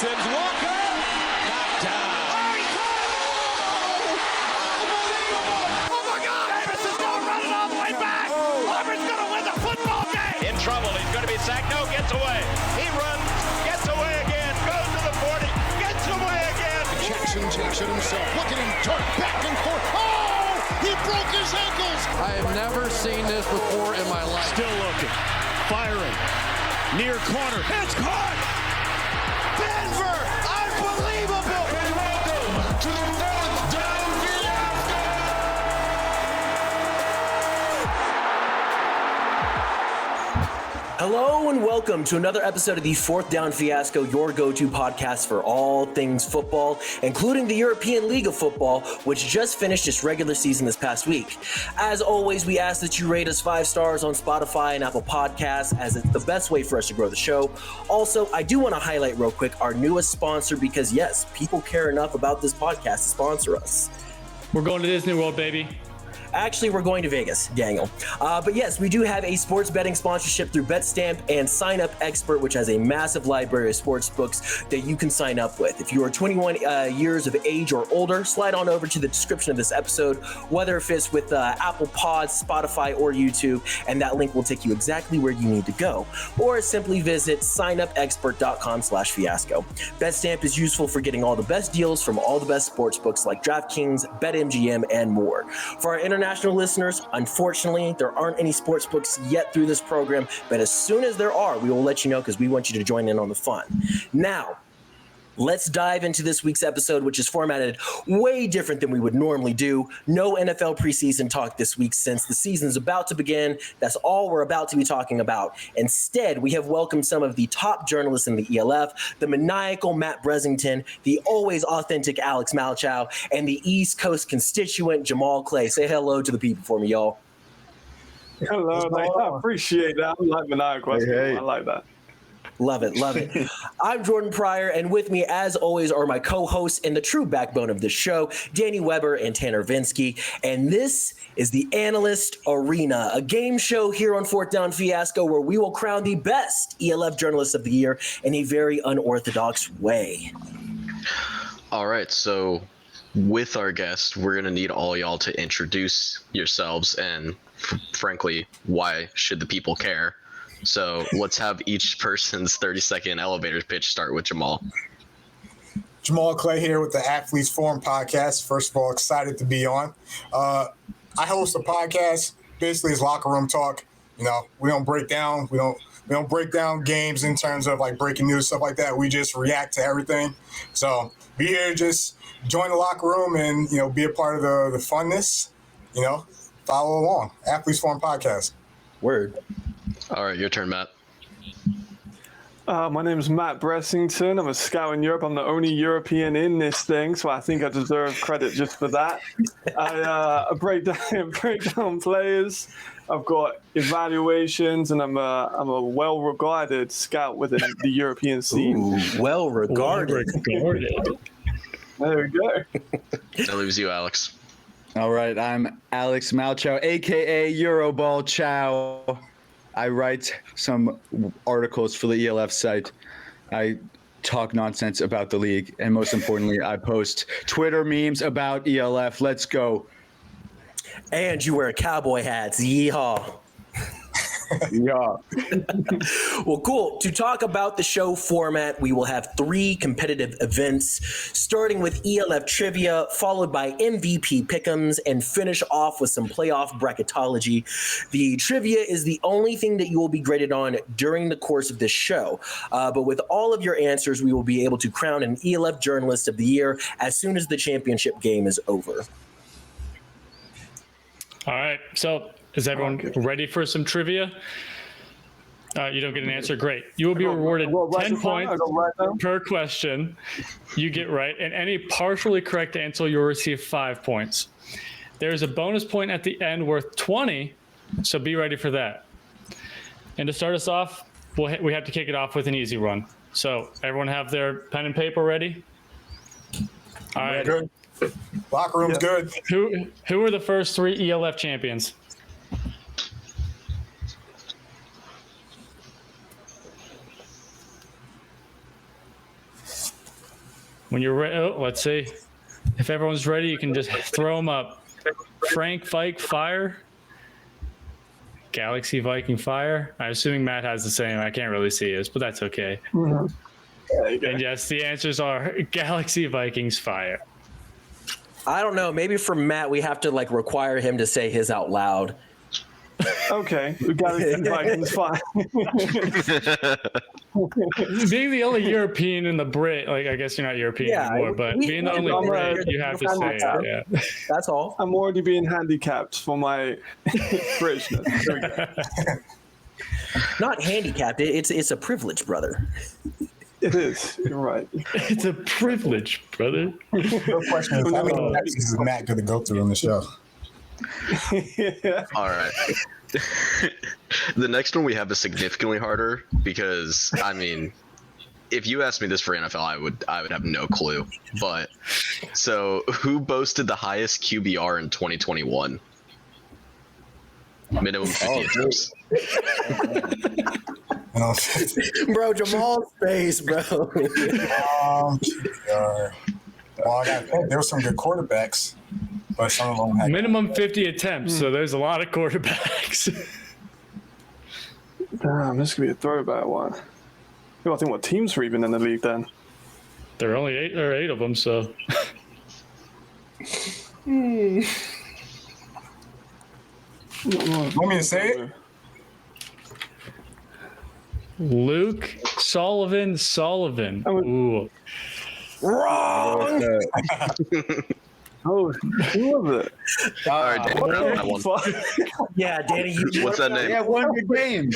Sims Walker, knocked down. Oh my God! Davis is going running all the way back. Auburn's going to win the football game. In trouble. He's going to be sacked. No, gets away. He runs, gets away again, goes to the 40, gets away again. Jackson takes it himself. Look at him turn back and forth. Oh! He broke his ankles. I have never seen this before in my life. Still looking. Firing. Near corner. It's caught! Denver! Unbelievable! And welcome to the Fourth Down Fiasco! Hello and welcome to another episode of the Fourth Down Fiasco, your go-to podcast for all things football, including the European League of Football, which just finished its regular season this past week. As always, we ask that you rate us 5 stars on Spotify and Apple Podcasts, as it's the best way for us to grow the show. Also, I do want to highlight real quick our newest sponsor, because yes, people care enough about this podcast to sponsor us. We're going to Disney World, baby. Actually, we're going to Vegas, Daniel. But yes, we do have a sports betting sponsorship through BetStamp and Sign Up Expert, which has a massive library of sports books that you can sign up with. If you are 21 years of age or older, slide on over to the description of this episode, whether if it's with Apple Pods, Spotify, or YouTube, and that link will take you exactly where you need to go. Or simply visit signupexpert.com/fiasco. BetStamp is useful for getting all the best deals from all the best sports books like DraftKings, BetMGM, and more. For our international listeners, unfortunately, there aren't any sports books yet through this program, but as soon as there are, we will let you know because we want you to join in on the fun. Now, let's dive into this week's episode, which is formatted way different than we would normally do. No NFL preseason talk this week since the season's about to begin. That's all we're about to be talking about. Instead, we have welcomed some of the top journalists in the ELF, the maniacal Matt Bressington, the always authentic Alex Malchow, and the East Coast constituent Jamal Clay. Say hello to the people for me, y'all. Hello, mate. I appreciate that. I like maniacal. I like that. Love it, love it. I'm Jordan Pryor, and with me, as always, are my co-hosts and the true backbone of this show, Danny Weber and Tanner Vinsky. And this is the Analyst Arena, a game show here on Fourth Down Fiasco where we will crown the best ELF journalist of the year in a very unorthodox way. All right, so with our guest, we're going to need all y'all to introduce yourselves and, frankly, why should the people care? So let's have each person's 30-second elevator pitch start with Jamal. Jamal Clay here with the Athletes Forum podcast. First of all, excited to be on. I host a podcast. Basically, it's locker room talk. You know, we don't break down games in terms of like breaking news, stuff like that. We just react to everything. So be here, just join the locker room and, you know, be a part of the funness. You know, follow along. Athletes Forum podcast. Word. All right, your turn, Matt. My name is Matt Bressington. I'm a scout in Europe. I'm the only European in this thing, so I think I deserve credit just for that. I break down players. I've got evaluations, and I'm a well-regarded scout within the European scene. Ooh, well-regarded. There we go. That leaves you, Alex. All right, I'm Alex Malchow, a.k.a. Euroball Chow. I write some articles for the ELF site. I talk nonsense about the league. And most importantly, I post Twitter memes about ELF. Let's go. And you wear cowboy hats. Yeehaw. Yeah. Well, cool. To talk about the show format, we will have 3 competitive events, starting with ELF trivia, followed by MVP pick'ems, and finish off with some playoff bracketology. The trivia is the only thing that you will be graded on during the course of this show. But with all of your answers, we will be able to crown an ELF Journalist of the Year as soon as the championship game is over. All right. So is everyone ready for some trivia? You don't get an answer. Great. You will be rewarded 10 points per question you get right. And any partially correct answer, you'll receive 5 points. There's a bonus point at the end worth 20, so be ready for that. And to start us off, we have to kick it off with an easy one. So everyone have their pen and paper ready? All right. Good. Locker room's good. Who were the first 3 ELF champions? When you're ready, let's see. If everyone's ready, you can just throw them up. Frank Vike Fire. Galaxy Viking Fire. I'm assuming Matt has the same. I can't really see his, but that's okay. Mm-hmm. And yes, the answers are Galaxy Vikings Fire. I don't know. Maybe for Matt, we have to require him to say his out loud. Okay, we got it. Vikings Fire. Being the only European in the Brit, I guess you're not European anymore, but being the only Brit, you have to say it. Yeah. That's all. I'm already being handicapped for my Britishness. Not handicapped. It's a privilege, brother. It is. You're right. It's a privilege, brother. No question is, how many matches is Matt going to go through on the show? Yeah. All right. The next one we have is significantly harder because, I mean, if you asked me this for NFL, I would have no clue. But so, who boasted the highest QBR in 2021? Minimum 50 attempts. Bro, Jamal's face, bro. Well, there were some good quarterbacks, but some of them had minimum 50 attempts. So there's a lot of quarterbacks. Damn, this could be a throwback one. I think what teams were even in the league then? There are only eight of them, so. Want me to say it? Luke Sullivan. Ooh. Wrong. Oh, who was it? All right, Danny, that one. Yeah, Danny. What's that name? Yeah, one good game.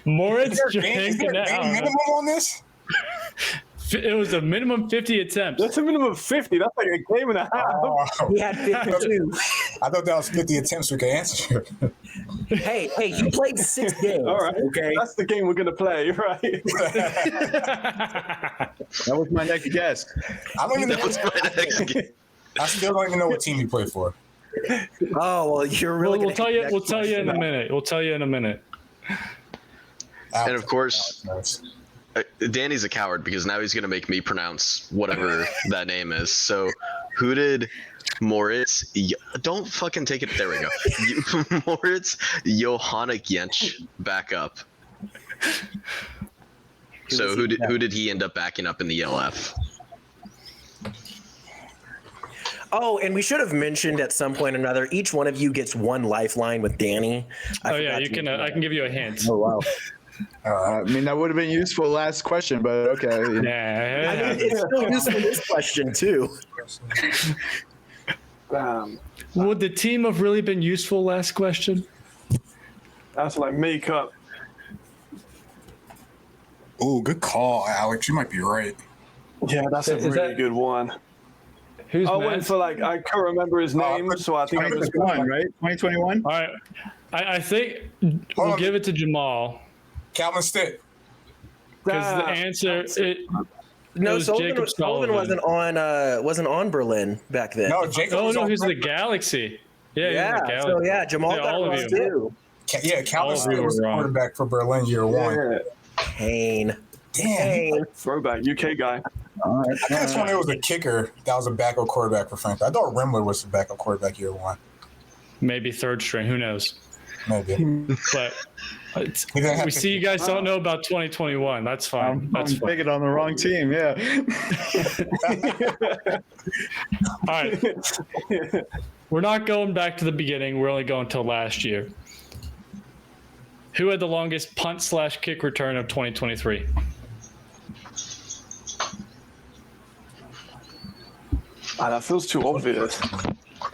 Moritz Is there a minimum on this? It was a minimum 50 attempts. That's a minimum of 50. That's like a game and a half. Oh, He had 52. I thought that was 50 attempts we could answer. Hey, you played 6 games. All right. Okay. That's the game we're going to play, right? That was my next guess. I don't even know. That was my next game. I still don't even know what team you play for. Oh, well, you're really We'll tell you. We'll tell you in a minute. We'll tell you in a minute. And of course, Danny's a coward because now he's going to make me pronounce whatever that name is. So, who did Moritz? Don't fucking take it. There we go. Moritz Johannek Jensch back up. So, who did he end up backing up in the ELF? Oh, and we should have mentioned at some point or another, each one of you gets one lifeline with Danny. You can. I can give you a hint. Oh, wow. I mean, that would have been useful last question, but okay. Yeah. I mean, it's still useful this question, too. Would the team have really been useful last question? That's like makeup. Oh, good call, Alex. You might be right. Yeah, that's a really good one. Who's I went for I can't remember his name, so I think 2021, right? 2021? All right. I think we'll give it to Jamal. Calvin Stitt. Because the answer No, was Sullivan wasn't on Berlin back then. No, Jacob was on he's the Galaxy. Yeah, so Jamal got all of wrong you. too. Yeah, Calvin Stitt was the quarterback for Berlin year one. Pain. Damn. Throwback, UK guy. All right. I think when it was a kicker that was a backup quarterback for Franklin. I thought Rimler was the backup quarterback year one. Maybe third string. Who knows? Maybe. But we see you guys don't know about 2021. That's fine. I'm picking on the wrong team. Yeah. All right. We're not going back to the beginning. We're only going till last year. Who had the longest punt/kick return of 2023? That feels too obvious.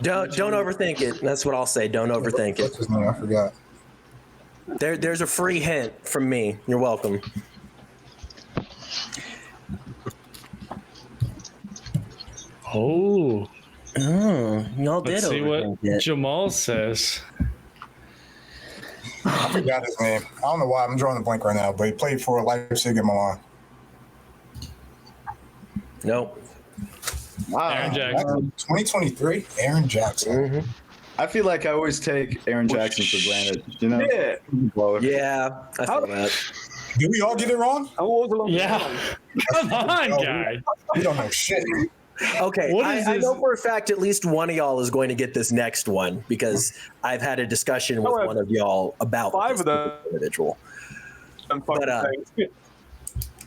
Don't overthink it. That's what I'll say. Don't overthink it. What's his name? I forgot. There's a free hint from me. You're welcome. Oh, y'all did. Let's see what Jamal says. I forgot his name. I don't know why. I'm drawing a blank right now, but he played for Leipzig and Milan. Nope. Wow. Aaron Jackson. 2023, Aaron Jackson. Mm-hmm. I feel like I always take Aaron Jackson for granted. You know? Yeah. Yeah, I feel that. Did we all get it wrong? Yeah. Come on, guy. We don't know shit. Okay, I know for a fact at least one of y'all is going to get this next one because I've had a discussion with one of y'all about this individual. But,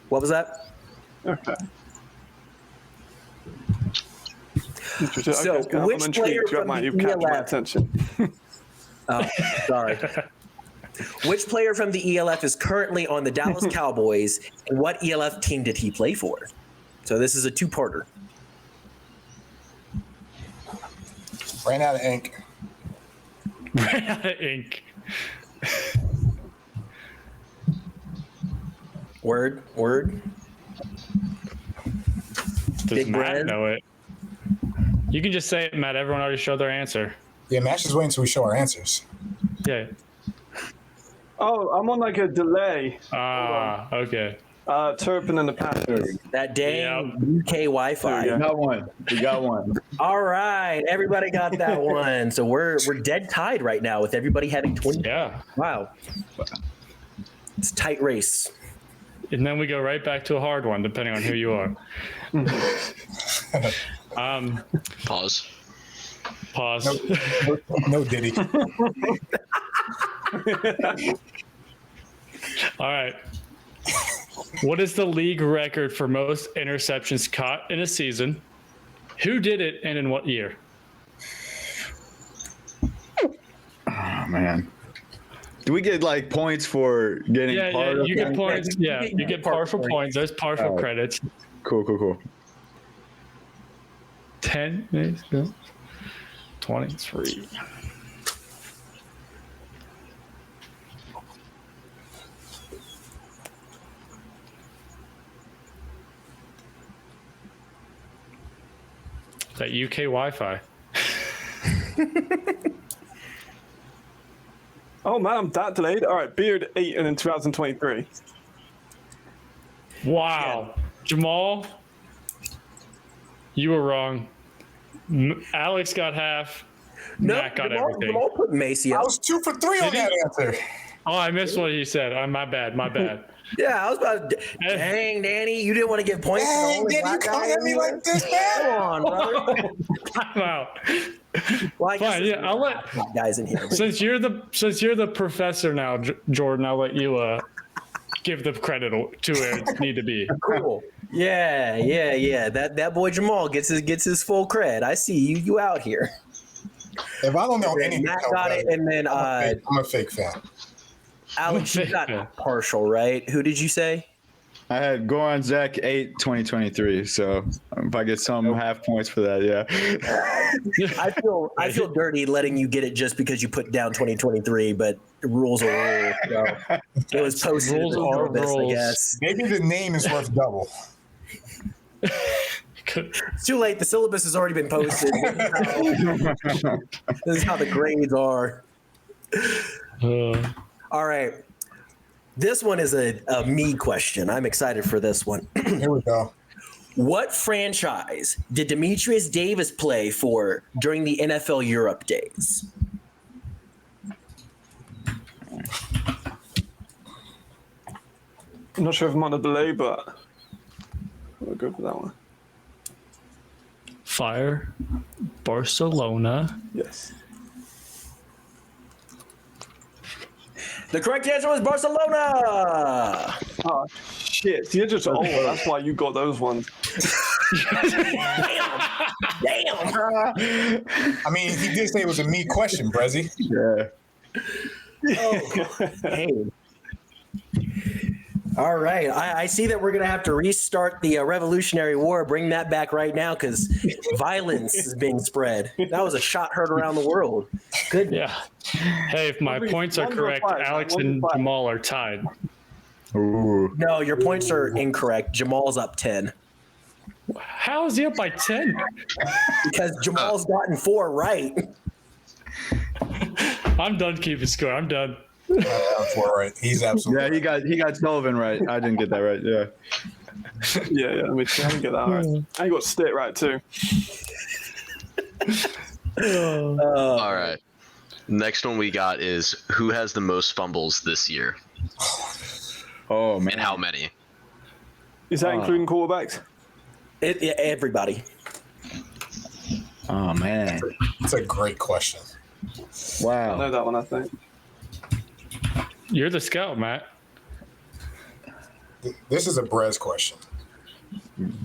what was that? Okay. So, which player from the ELF? Oh, sorry. Which player from the ELF is currently on the Dallas Cowboys, and what ELF team did he play for? So this is a two-parter. Ran out of ink. Ran out of ink. Word. Does Big Matt Red know it? You can just say it, Matt. Everyone already showed their answer. Yeah, Matt's just waiting until we show our answers. Yeah. Oh, I'm on like a delay. Okay. Turpin and the Packers. That dang UK Wi-Fi. We got one. All right, everybody got that one. So we're dead tied right now with everybody having 20. Yeah. Wow. It's a tight race. And then we go right back to a hard one, depending on who you are. Pause. No Diddy. All right. What is the league record for most interceptions caught in a season? Who did it and in what year? Oh, man. Do we get like points for getting Yeah, you get points. Yeah, you get partial points. There's partial credits. Cool. 10, 23. That UK Wi-Fi. Oh man, I'm that delayed. All right, Beard 8 and in 2023. Wow. Jamal, you were wrong. Alex got half. Matt got everything. Jamal put Macy I up. was 2 for 3 on that answer. Oh, I missed what he said. My bad. Yeah, I was about to. Dang, Danny, you didn't want to give points. Dang, Danny, you come at me like this, man. Come on, brother. Time out. Well, I guess Fine, yeah, I'll let guys in here. Since you're the professor now, Jordan, I'll let you give the credit to where it need to be. Cool. Yeah. That boy Jamal gets his full cred. I see you out here. If I don't know anything, Matt got it, and then I'm a fake fan. Alex, you got partial, right? Who did you say? I had Goran Zek 8 2023. So if I get some half points for that, yeah. I feel dirty letting you get it just because you put down 2023, but rules are rules. So it was posted. Rules are rules. I guess. Maybe the name is worth double. It's too late. The syllabus has already been posted. This is how the grades are. All right. This one is a me question. I'm excited for this one. Here we go. What franchise did Demetrius Davis play for during the NFL Europe days? I'm not sure if I'm on a delay, but we'll go for that one. Fire Barcelona. Yes. The correct answer was Barcelona. Oh, shit. You're just old. That's why you got those ones. Damn. I mean, he did say it was a me question, Brezzy. Yeah. Oh, hey. All right. I see that we're going to have to restart the Revolutionary War. Bring that back right now because violence is being spread. That was a shot heard around the world. Good. Yeah. Hey, if my points are correct, Alex and Jamal are tied. Ooh. No, your points are incorrect. Jamal's up 10. How is he up by 10? Because Jamal's gotten 4 right. I'm done keeping score. I'm done. 4 right. He's absolutely. Yeah, he got Sullivan right. I didn't get that right. Yeah. Yeah. Let me see. I didn't get that right. I got Stitt right too. All right. Next one we got is who has the most fumbles this year? Oh man. And how many? Is that including quarterbacks? Everybody. Oh man. It's a great question. I Wow. know that one, I think. You're the scout, Matt. This is a Brez question.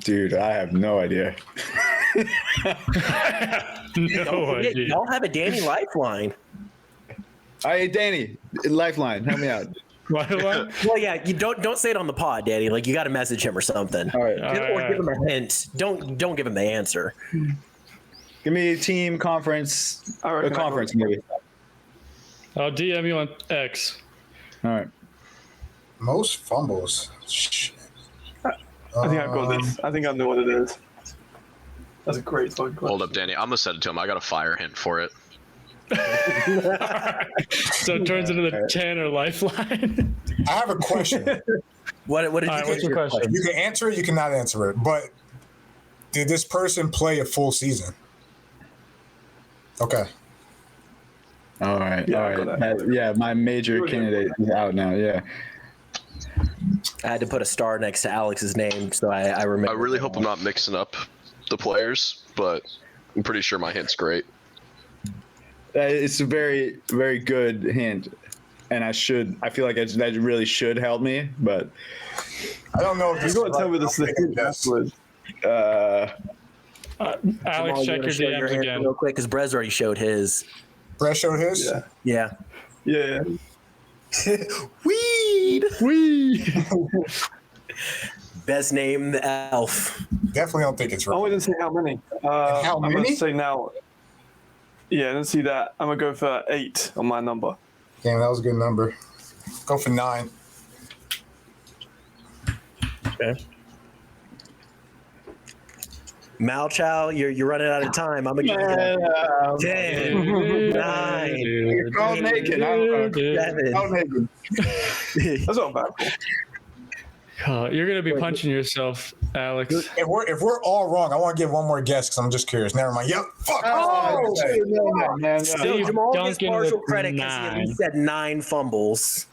Dude, I have no idea. No idea. Y'all have a Danny lifeline. Hey, Danny, Lifeline, help me out. What? Well, yeah, you don't say it on the pod, Danny. Like, you got to message him or something. All right. Or give him a hint. Don't give him the answer. Give me a team conference. A conference, maybe. I'll DM you on X. All right. Most fumbles. Shit. I think I've got this. I think I know what it is. That's a great fucking question. Hold up, Danny. I'm gonna send it to him. I got a fire hint for it. So it turns into the Tanner lifeline. I have a question. What did you what's your question? You can answer it, you cannot answer it. But did this person play a full season? Okay. All right. Yeah, All right. Yeah, my major candidate is out now. Yeah. I had to put a star next to Alex's name, so I remember. I really hope I'm not mixing up the players, but I'm pretty sure my hint's great. It's a very, very good hint, and I feel like that really should help me, but I don't know if this You got to tell me this thing. Alex, check your DMs again. real quick, because Brez already showed his. Brez showed his? Yeah. Yeah. Weed. Best name, the elf. Definitely don't think it's I right. didn't see how many. How I'm going many? to say now. Yeah, I didn't see that. I'm going to go for 8 on my number. Damn, that was a good number. Go for 9. Okay. Malchow, you're running out of time. I'm gonna give you 10, 9. You're all naked. 7. That's not bad. You're gonna be punching yourself, Alex. If we're all wrong, I want to give one more guess because I'm just curious. Never mind. Yep. Fuck. Still, Jamal gets Duncan partial with credit because he at 9. least said 9 fumbles.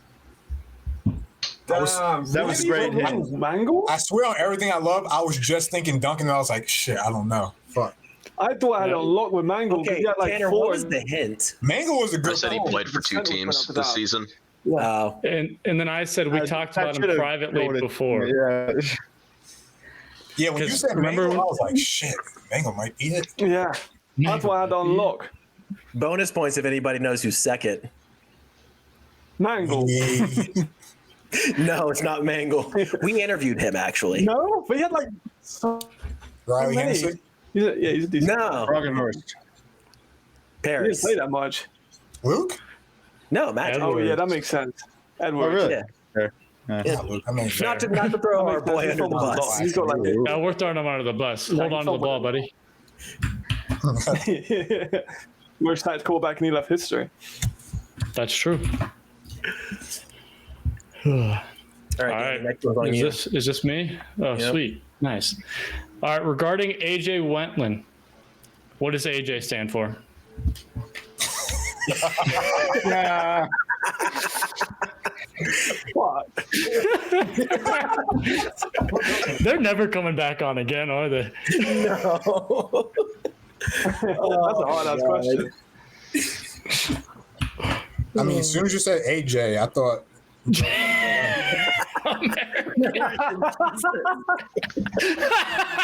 That was great hint. Mangle? I swear on everything I love, I was just thinking Duncan, and I was like, shit, I don't know. Fuck. I thought I had a lock with Mangle. Okay, He had like Tanner, 4. what was the hint? Mangle was a I good said he call. played for 2 teams this season. Wow. And then I said we talked about him privately before. Yeah. Yeah, when you said remember Mangle, I was like, shit, Mangle might be it. Yeah. That's why I had on lock. Bonus points if anybody knows who's second. Mangle. No, it's not Mangle. We interviewed him, actually. No, but he had like Riley many. Hennessy? He's a decent. No. Roggenhorst. He didn't Paris. play that much. Luke? No, Matt. Oh yeah, that makes sense. Edward. Oh, really? Yeah. Yeah, Luke. I mean, Not to throw our boy under the bus. He's got like Yeah, we're throwing him under the bus. Hold on to the ball, buddy. most tight quarterback in ELF history. That's true. All All right. right. Next one's on you. Is this me? Oh, Yep. sweet. Nice. All right. Regarding AJ Wentland, what does AJ stand for? Yeah. What? They're never coming back on again, are they? No. That's a hard ass question. I mean, as soon as you said AJ, I thought.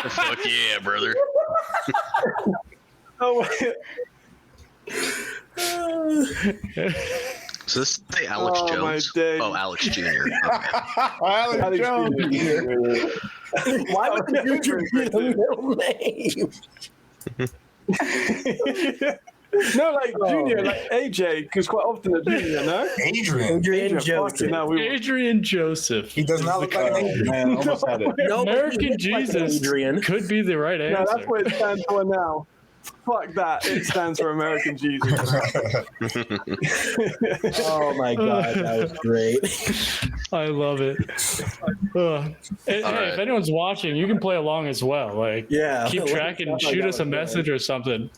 Fuck yeah, brother. Oh, So this is the Alex Oh, my Jones? days. Oh, Alex Jr. Okay. Alex Jones. Why would you give me the middle name? no, like Junior, like AJ, because quite often a Junior, no? Adrian. Joseph. Adrian Joseph. He does not look like an Adrian. Man, almost had it. No, American Jesus Adrian. could be the right No, answer. that's what it stands for now. Fuck that. It stands for American Jesus. Oh my God, that was great. I love it. Hey, if anyone's watching, you can play along as well. Like, Yeah. keep track and shoot us a message or something.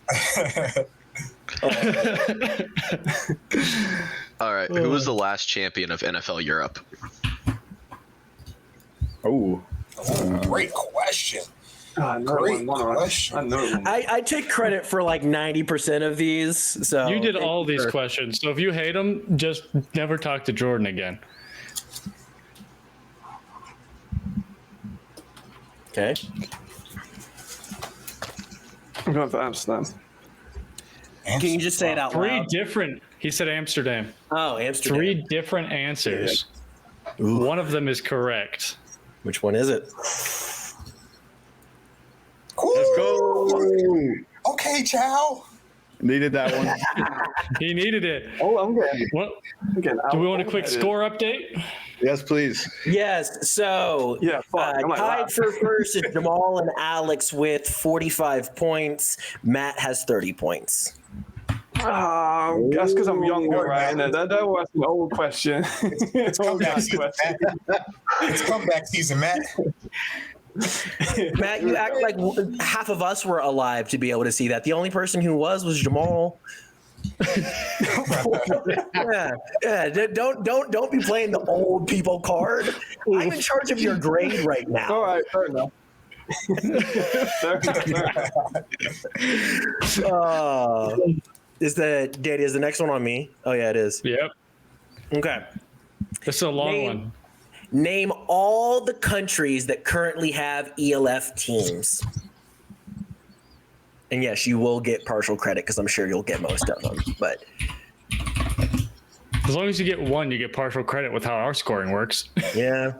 All right. Who was the last champion of NFL Europe? Oh, great question. Great question. I take credit for like 90% of these. So you did all these questions. So if you hate them, just never talk to Jordan again. Okay. I'm going for Amsterdam. Can you just say it out loud? He said Amsterdam. Oh, Amsterdam. 3 different answers. Yeah. One of them is correct. Which one is it? Ooh. Let's go. Okay, Chow. Needed that one. He needed it. Oh, I'm getting. Do we want a quick score update? Yes, please. Yes. So, tied for first is Jamal and Alex with 45 points. Matt has 30 points. That's because I'm younger, right? That was an old question. It's comeback season, Matt. It's comeback season, Matt. Matt, you act like half of us were alive to be able to see that. The only person who was Jamal. yeah. Don't be playing the old people card. I'm in charge of your grade right now. All right, fair enough. Is the next one on me? Oh yeah, it is. Yep. Okay. This is a long one. Name all the countries that currently have ELF teams. And yes, you will get partial credit because I'm sure you'll get most of them. But as long as you get one, you get partial credit with how our scoring works. Yeah.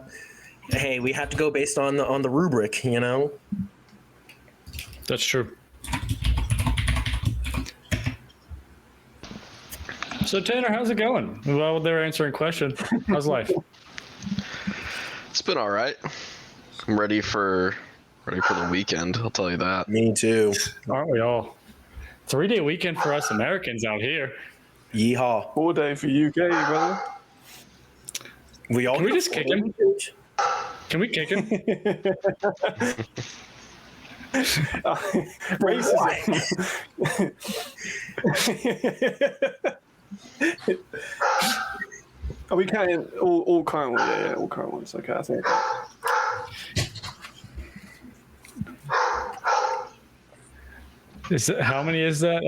Hey, we have to go based on the rubric, you know. That's true. So Tanner, how's it going? Well, they're answering questions. How's life? It's been all right. I'm ready for the weekend. I'll tell you that. Me too. Aren't we all? 3-day weekend for us Americans out here. Yeehaw. 4-day for UK, brother. Can we just kick him? Can we kick him? Racism. Are we counting all current ones? Yeah, all current ones. Okay, I think. How many is that?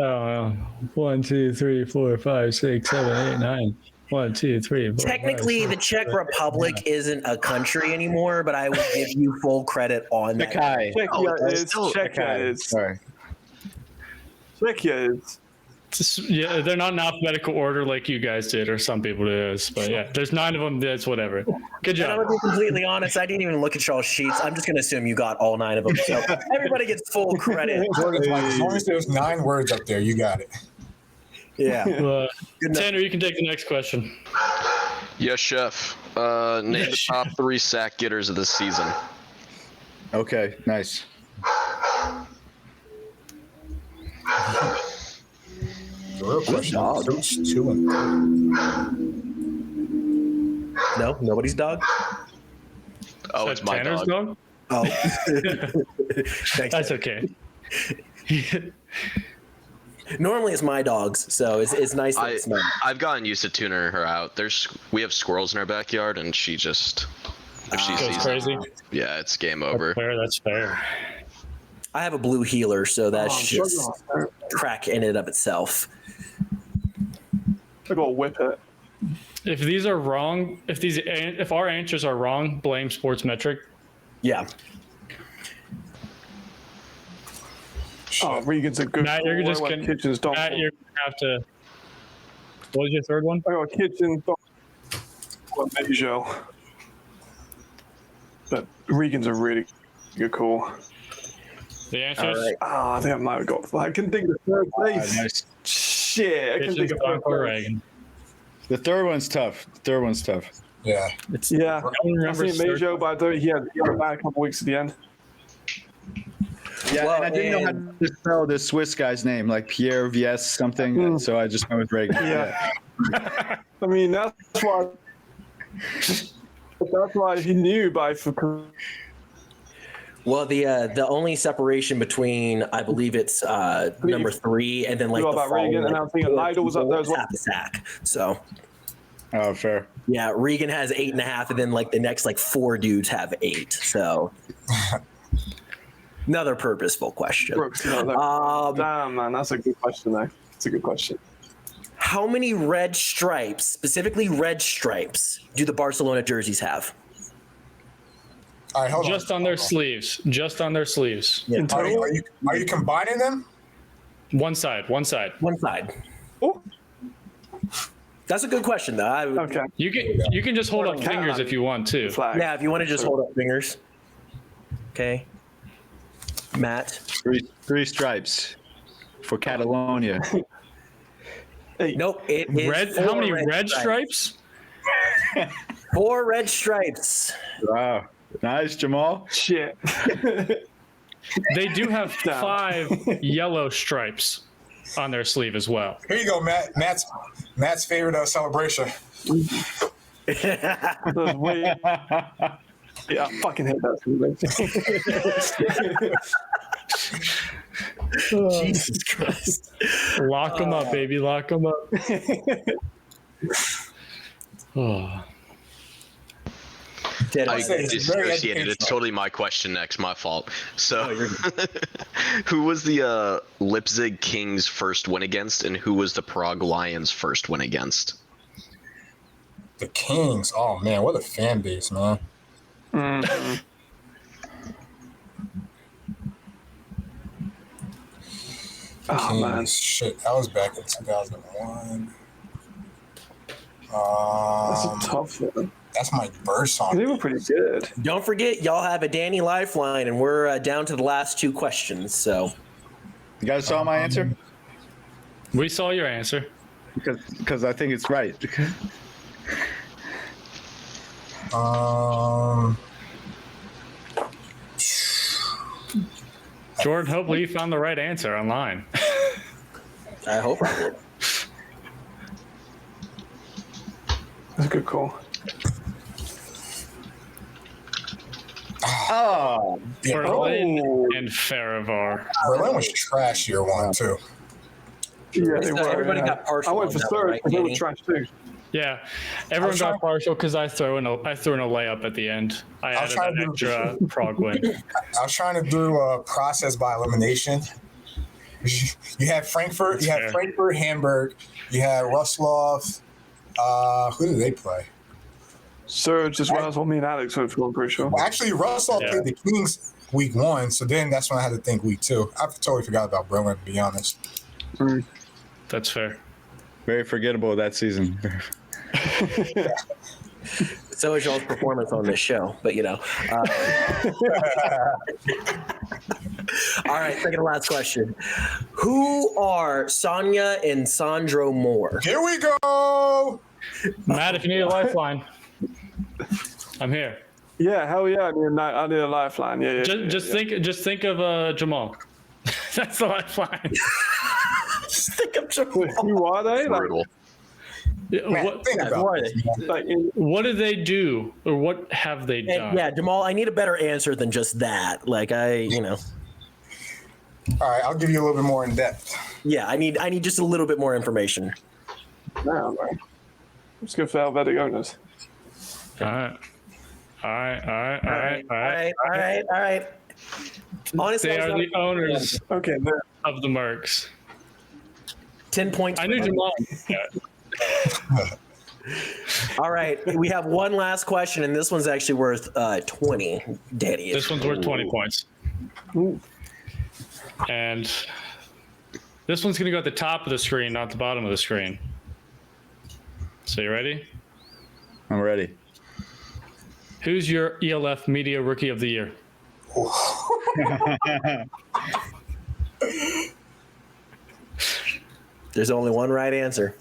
1, 2, 3, 4, 5, 6, 7, 8, 9. 1, 2, 3, 4. Technically, 5, 6, the Czech Republic isn't a country anymore, but I will give you full credit on that. Czechia is. Sorry. Czechia is. Yeah, they're not in alphabetical order like you guys did, or some people did. But yeah, there's 9 of them. That's whatever. Good job. And I'm going to be completely honest. I didn't even look at y'all's sheets. I'm just going to assume you got all 9 of them. So everybody gets full credit. Jordan's like, as long as there's 9 words up there, you got it. Yeah. Tanner, you can take the next question. Yes, chef. Name the top 3 sack getters of this season. Okay, nice. The real question is 2 and 3. No, nobody's dog. Oh, it's my Tanner's dog. Oh, thanks. That's okay. Normally it's my dogs, so it's nice that it's not. I've gotten used to tuning her out. We have squirrels in our backyard, and she just if she goes sees crazy. Yeah, it's game over. That's fair. I have a blue healer, so that's just crack in and of itself. I gotta whip it. If these are wrong, if our answers are wrong, blame Sportsmetric. Yeah. Oh, Regan's a good. Matt, you're just gonna have to. What was your third one? I got Kitchen. Malchow. But Regan's a really good call. The answers? Right. I think I might have got. I can think of third place. Nice. Shit, I can think of third place. The third one's tough. Yeah. I think Malchow, but I thought he had a bad couple weeks at the end. Yeah, and I didn't know how to spell the Swiss guy's name, like Pierre Vies something. So I just went with Reagan. Yeah. I mean, that's why he knew by. Well, the only separation between, I believe it's number 3 and then like the about Reagan, and I'm thinking Lytle was up there as well. Half a sack. So Oh, fair. Yeah, Regan has 8.5, and then like the next like 4 dudes have 8. So another purposeful question. Damn, man, that's a good question, though. It's a good question. How many red stripes, specifically red stripes, do the Barcelona jerseys have? All right, hold Just on their sleeves. Just on their sleeves. Yeah. Are you combining them? One side. Oh. That's a good question, though. Okay. You can just hold up fingers if you want to. Yeah, if you want to just hold up fingers. Okay. Matt. 3 stripes for Catalonia. Nope. It is red. How many red stripes? 4 red stripes. Wow. Nice, Jamal. Shit. They do have 5 yellow stripes on their sleeve as well. Here you go, Matt. Matt's favorite celebration. Yeah, I fucking hate that. Jesus Christ. Lock them up, baby. Lock them up. Oh. I dissociated. It's totally my question next. My fault. So, who was the Leipzig Kings' first win against, and who was the Prague Lions' first win against? The Kings. Oh man, what a fan base, man. Mm-hmm. Kings. Man. Shit, that was back in 2001. That's a tough one. That's my birth song. They were pretty good. Don't forget, y'all have a Danny lifeline, and we're down to the last 2 questions. So, you guys saw my answer? We saw your answer. Because I think it's right. Jordan, hopefully you found the right answer online. I hope I did. That's a good call. Oh, Berlin and Farivar. Berlin was trash year 1 too. Yeah, they were. Everybody got partial. I went for third because they were trash too. Yeah, everyone got partial because I threw in a layup at the end. I added an extra Prague win. I was trying to do a process by elimination. You had Frankfurt, Hamburg, you had Ruslov. Who did they play? Surge as well as me and Alex went for, I'm pretty sure. Well, actually, Ruslov played the Kings week 1, so then that's when I had to think week 2. I totally forgot about Berlin, to be honest. That's fair. Very forgettable that season. So is y'all's performance on this show, but you know. All right, second to last question. Who are Sonia and Sandro Moore? Here we go. Matt, if you need a lifeline, I'm here. Yeah, hell yeah! I need a lifeline. Yeah. Just think of Jamal. That's the lifeline. Just think of Jamal. Who are they? What do they do, or what have they done? Yeah, Jamal, I need a better answer than just that. Like All right, I'll give you a little bit more in depth. Yeah, I need just a little bit more information. No, man. Let's go for Helvetic owners. All right. Honestly, they are the owners of the Mercs. 10 points. I knew Jamal. All right, we have one last question, and this one's actually worth 20. Danny. This one's worth 20 points. Ooh. And this one's going to go at the top of the screen, not the bottom of the screen. So you ready? I'm ready. Who's your ELF Media Rookie of the Year? There's only one right answer.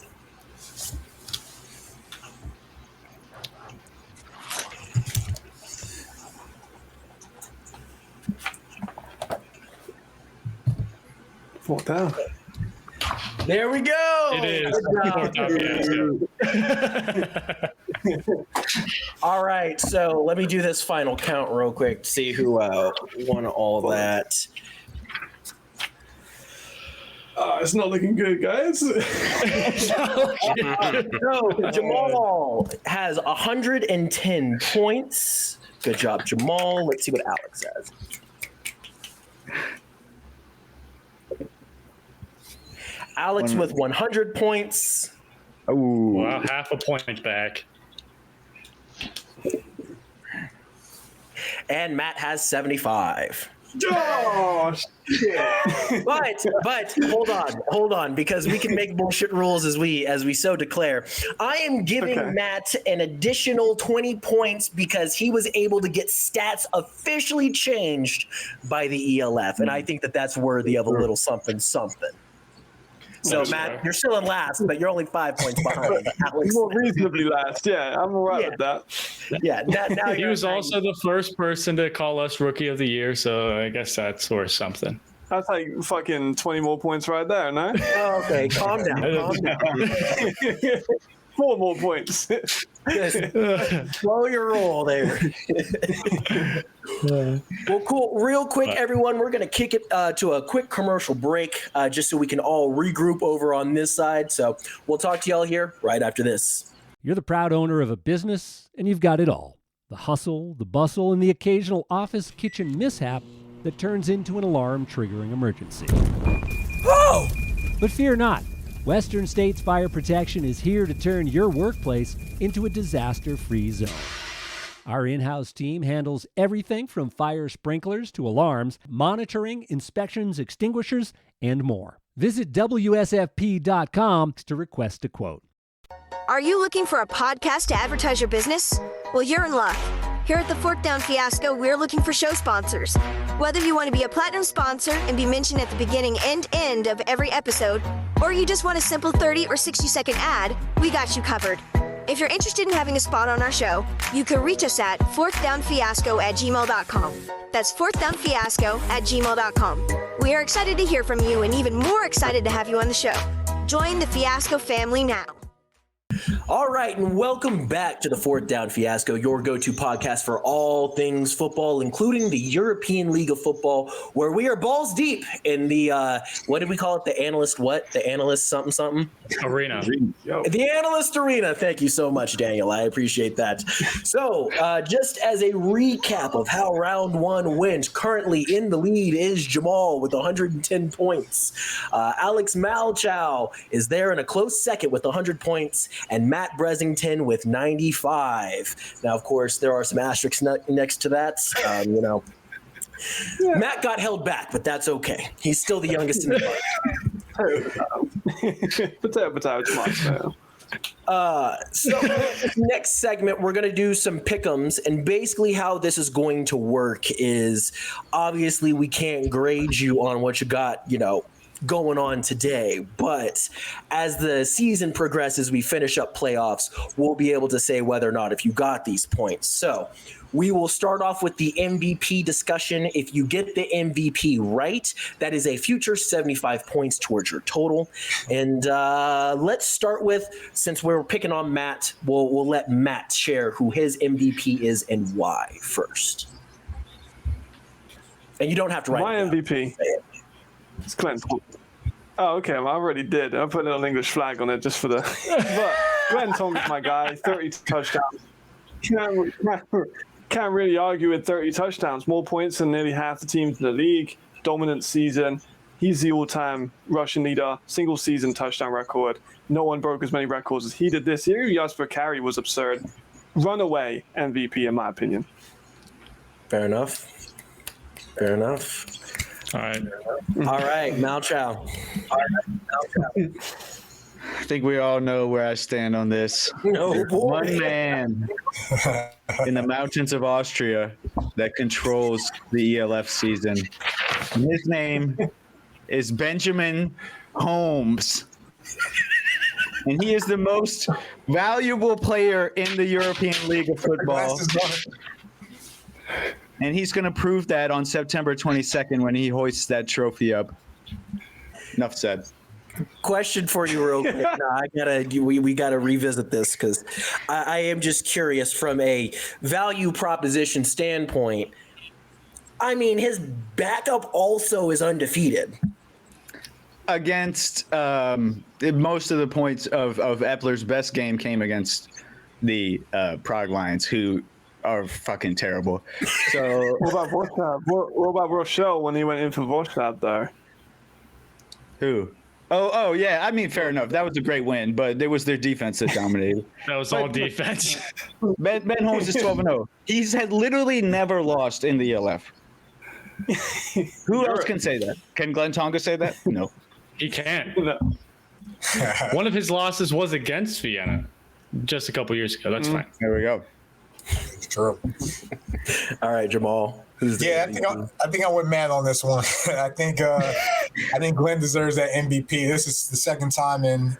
Fourth down. There we go. It is. All right, so let me do this final count real quick to see who won all of that. It's not looking good, guys. So Jamal has 110 points. Good job, Jamal. Let's see what Alex has. Alex with 100 points. Oh, wow, half a point back. And Matt has 75. Oh, shit. But hold on, because we can make bullshit rules as we so declare. I am giving Matt an additional 20 points because he was able to get stats officially changed by the ELF, and I think that that's worthy of a little something. So, Matt, you're still in last, but you're only 5 points behind Alex. More reasonably last, yeah. I'm all right with that. Yeah. Now he was also the first person to call us Rookie of the Year, so I guess that's worth something. That's like fucking 20 more points right there, no? Oh, okay, calm down. 4 more points. Slow your roll there. Well, cool. Real quick, everyone, we're going to kick it to a quick commercial break just so we can all regroup over on this side. So we'll talk to y'all here right after this. You're the proud owner of a business, and you've got it all. The hustle, the bustle, and the occasional office kitchen mishap that turns into an alarm-triggering emergency. Oh! But fear not. Western States Fire Protection is here to turn your workplace into a disaster-free zone. Our in-house team handles everything from fire sprinklers to alarms, monitoring, inspections, extinguishers, and more. Visit WSFP.com to request a quote. Are you looking for a podcast to advertise your business? Well, you're in luck. Here at the Fourth Down Fiasco, we're looking for show sponsors. Whether you want to be a platinum sponsor and be mentioned at the beginning and end of every episode, or you just want a simple 30 or 60-second ad, we got you covered. If you're interested in having a spot on our show, you can reach us at fourthdownfiasco@gmail.com. That's fourthdownfiasco@gmail.com. We are excited to hear from you and even more excited to have you on the show. Join the Fiasco family now. All right, and welcome back to the Fourth Down Fiasco, your go-to podcast for all things football, including the European League of Football, where we are balls deep in the, what did we call it? The analyst what? The analyst something? Arena. The Analyst Arena. Thank you so much, Daniel. I appreciate that. So, just as a recap of how round one went, currently in the lead is Jamal with 110 points. Alex Malchow is there in a close second with 100 points. And Matt Bressington with 95. Now, of course, there are some asterisks next to that. Matt got held back, but that's okay. He's still the youngest in the Potato. So next segment, we're going to do some pick'ems, and basically how this is going to work is obviously we can't grade you on what you got, going on today, but as the season progresses, we finish up playoffs, we'll be able to say whether or not if you got these points. So we will start off with the MVP discussion. If you get the MVP right, that is a future 75 points towards your total. And let's start with, since we're picking on Matt, we'll let Matt share who his MVP is and why first. And you don't have to write my MVP. It's Glenn. Oh, okay. Well, I already did. I put a little English flag on it just for the. But Glenn Thomas, my guy, 30 touchdowns. Can't really argue with 30 touchdowns. More points than nearly half the teams in the league. Dominant season. He's the all-time rushing leader. Single season touchdown record. No one broke as many records as he did this year. Yards per carry was absurd. Runaway MVP, in my opinion. Fair enough. All right, Malchow. I think we all know where I stand on this. No, boy. One man in the mountains of Austria that controls the ELF season. And his name is Benjamin Holmes. And he is the most valuable player in the European League of Football. And he's going to prove that on September 22nd when he hoists that trophy up. Enough said. Question for you real quick. We gotta revisit this because I am just curious from a value proposition standpoint. I mean, his backup also is undefeated. against most of the points of Epler's best game came against the Prague Lions, who are fucking terrible. So what about Vorstadt? What about Rochelle when he went in for Vorstadt though? Who? Oh, yeah. I mean, fair enough. That was a great win, but it was their defense that dominated. That was all defense. Ben Holmes is 12-0. He's had literally never lost in the ELF. Who else can say that? Can Glenn Tonga say that? No. He can't. No. One of his losses was against Vienna just a couple years ago. That's fine. There we go. True. All right, Jamal. I think I went mad on this one. I think Glenn deserves that MVP. This is the second time in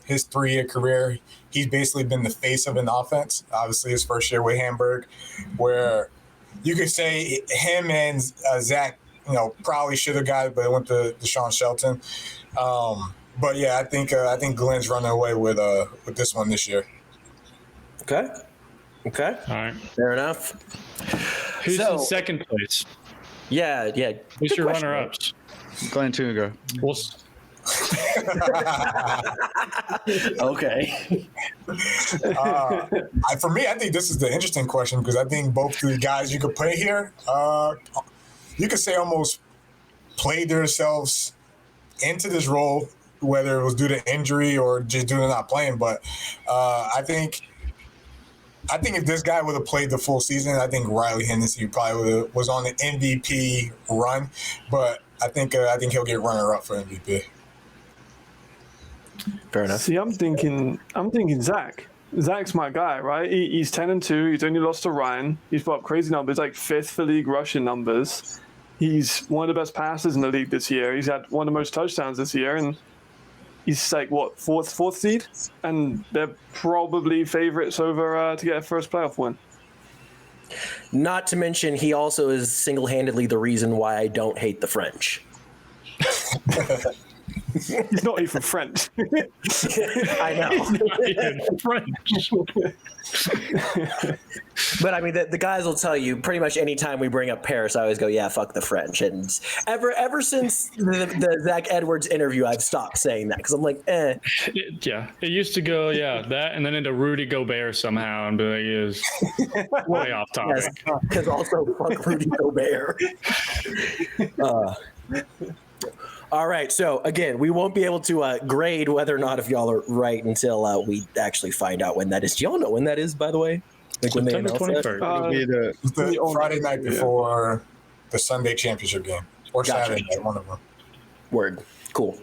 his 3-year career he's basically been the face of an offense. Obviously, his first year with Hamburg, where you could say him and Zach, probably should have got it, but it went to Deshaun Shelton. But yeah, I think Glenn's running away with this one this year. Okay. All right. Fair enough. Who's in second place? Yeah. Who's your runner-ups? Glenn Tonga. Okay. For me, I think this is the interesting question because I think both the guys you could play here, you could say almost played themselves into this role, whether it was due to injury or just due to not playing. But I think if this guy would have played the full season, I think Riley Hennessy probably was on the MVP run. But I think he'll get runner-up for MVP. Fair enough. See, I'm thinking Zach. Zach's my guy, right? He's 10-2. He's only lost to Ryan. He's put up crazy numbers, like 5th for league rushing numbers. He's one of the best passers in the league this year. He's had one of the most touchdowns this year, and he's like fourth seed, and they're probably favorites over to get a first playoff win. Not to mention, he also is single-handedly the reason why I don't hate the French. He's not even French. I know. He's not even French. But I mean, the guys will tell you pretty much anytime we bring up Paris, I always go, yeah, fuck the French. And ever since the Zach Edwards interview, I've stopped saying that because I'm like, eh. It used to go, that, and then into Rudy Gobert somehow, and be like, is way off topic. Because also fuck Rudy Gobert. All right, so again, we won't be able to grade whether or not if y'all are right until we actually find out when that is. Do y'all know when that is, by the way? Like when September 23rd. It's the Friday night before the Sunday championship game, or Saturday night, one of them. Word. Cool.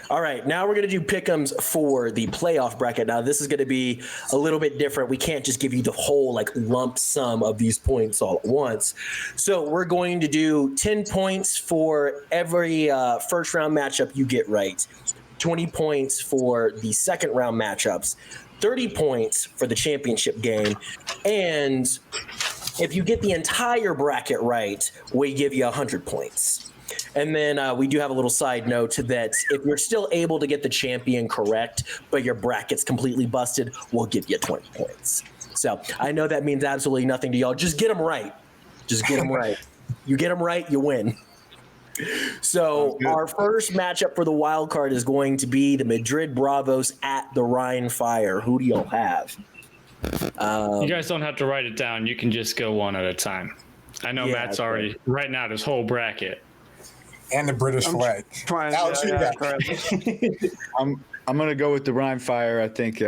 All right, now we're going to do pick'ems for the playoff bracket. Now, this is going to be a little bit different. We can't just give you the whole lump sum of these points all at once. So we're going to do 10 points for every first round matchup you get right, 20 points for the second round matchups, 30 points for the championship game, and if you get the entire bracket right, we give you 100 points. And then we do have a little side note that if you're still able to get the champion correct, but your bracket's completely busted, we'll give you 20 points. So I know that means absolutely nothing to y'all. Just get them right. Just get them right. You get them right, you win. So our first matchup for the wild card is going to be the Madrid Bravos at the Rhine Fire. Who do y'all have? You guys don't have to write it down. You can just go one at a time. I know Matt's already writing out his whole bracket. And the British flag. Alex, I'm gonna go with the Rhine Fire. I think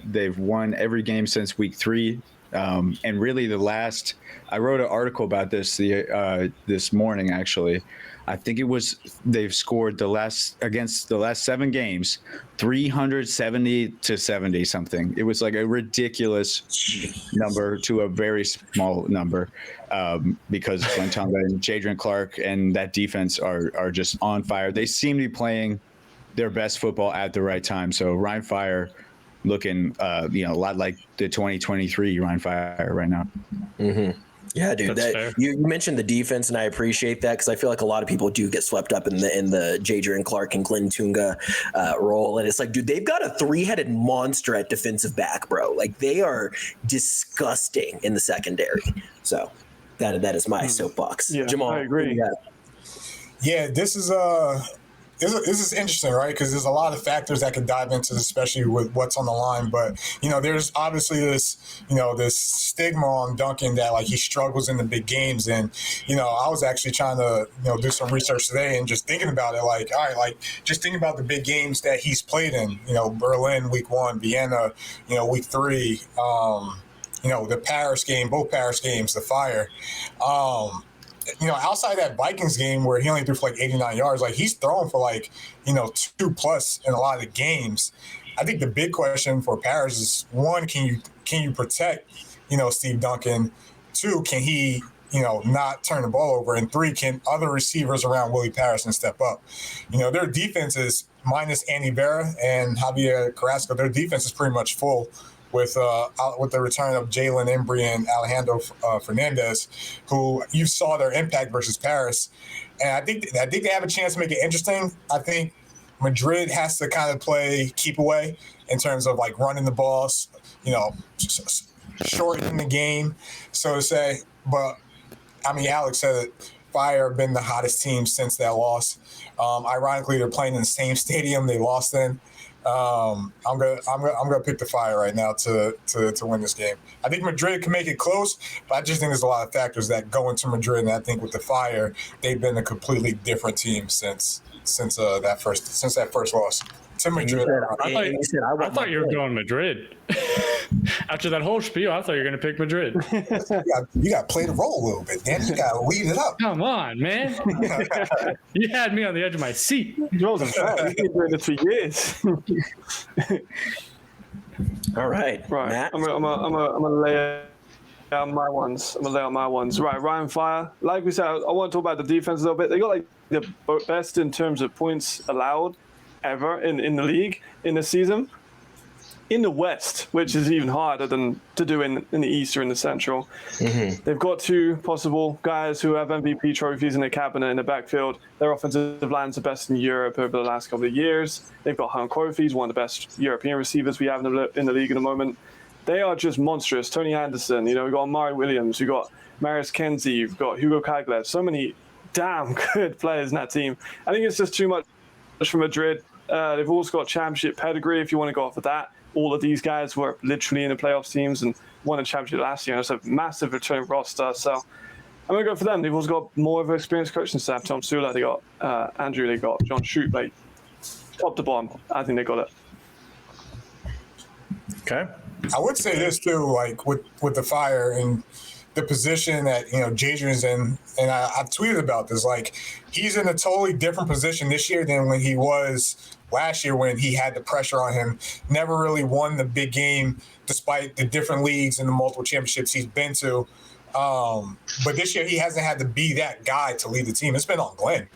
they've won every game since week 3, and really I wrote an article about this this morning actually. I think it was they've scored against the last 7 games 370 to 70 something. It was like a ridiculous number to a very small number because Glenn Tonga and Jadrian Clark and that defense are just on fire. They seem to be playing their best football at the right time. So Rhine Fire looking a lot like the 2023 Rhine Fire right now. Mm-hmm. Yeah, dude. You mentioned the defense, and I appreciate that because I feel like a lot of people do get swept up in the Jadrian Clark and Glenn Tonga role, and it's like, dude, they've got a 3-headed monster at defensive back, bro. Like they are disgusting in the secondary. So that is my soapbox. Yeah, Jamal, I agree. Yeah, this is interesting, right? Because there's a lot of factors that could dive into this, especially with what's on the line. But, there's obviously this stigma on Duncan that, like, he struggles in the big games. And, I was actually trying to, do some research today and just thinking about it, like, all right, like, just thinking about the big games that he's played in, Berlin week 1, Vienna, week 3, the Paris game, both Paris games, the Fire. Outside that Vikings game where he only threw for like 89 yards, like he's throwing for like, 2+ in a lot of the games. I think the big question for Paris is, one, can you protect, Steve Duncan? 2, can he, not turn the ball over? And 3, can other receivers around Willie Patterson step up? Their defense is minus Andy Vera and Javier Carrasco. Their defense is pretty much full with the return of Jalen Embry and Alejandro Fernandez, who you saw their impact versus Paris. And I think they have a chance to make it interesting. I think Madrid has to kind of play keep away in terms of like running the balls, shortening the game, so to say. But I mean, Alex said it. Fire have been the hottest team since that loss. Ironically, they're playing in the same stadium they lost in. I'm gonna pick the Fire right now to win this game. I think Madrid can make it close, but I just think there's a lot of factors that go into Madrid, and I think with the Fire, they've been a completely different team since that first loss to Madrid. I thought you were going Madrid. After that whole spiel, I thought you were going to pick Madrid. You got to play the role a little bit, man. You got to lead it up. Come on, man. You had me on the edge of my seat. Joel's He's been doing this for years. All right. Matt? I'm gonna lay out my ones. Right, Ryan Fire. Like we said, I want to talk about the defense a little bit. They got like the best in terms of points allowed ever in the league in the season. In the West, which is even harder than to do in the East or in the Central. Mm-hmm. They've got 2 possible guys who have MVP trophies in their cabinet in the backfield. Their offensive line's the best in Europe over the last couple of years. They've got Hung Kofi's one of the best European receivers we have in the league at the moment. They are just monstrous. Tony Anderson, we've got Amari Williams, we've got Marius Kenzie, you've got Hugo Kaglev. So many damn good players in that team. I think it's just too much for Madrid. They've also got championship pedigree if you want to go off of that. All of these guys were literally in the playoffs teams and won a championship last year. It's a massive return roster. So I'm going to go for them. They've also got more of an experienced coaching staff. Tom Sula, they got Andrew, they got John Shute. Like, top to bottom, I think they got it. Okay. I would say this too, like with the Fire and the position that Jadrian's in, and I've tweeted about this. Like, he's in a totally different position this year than when he was last year, when he had the pressure on him. Never really won the big game, despite the different leagues and the multiple championships he's been to. But this year, he hasn't had to be that guy to lead the team. It's been on Glenn.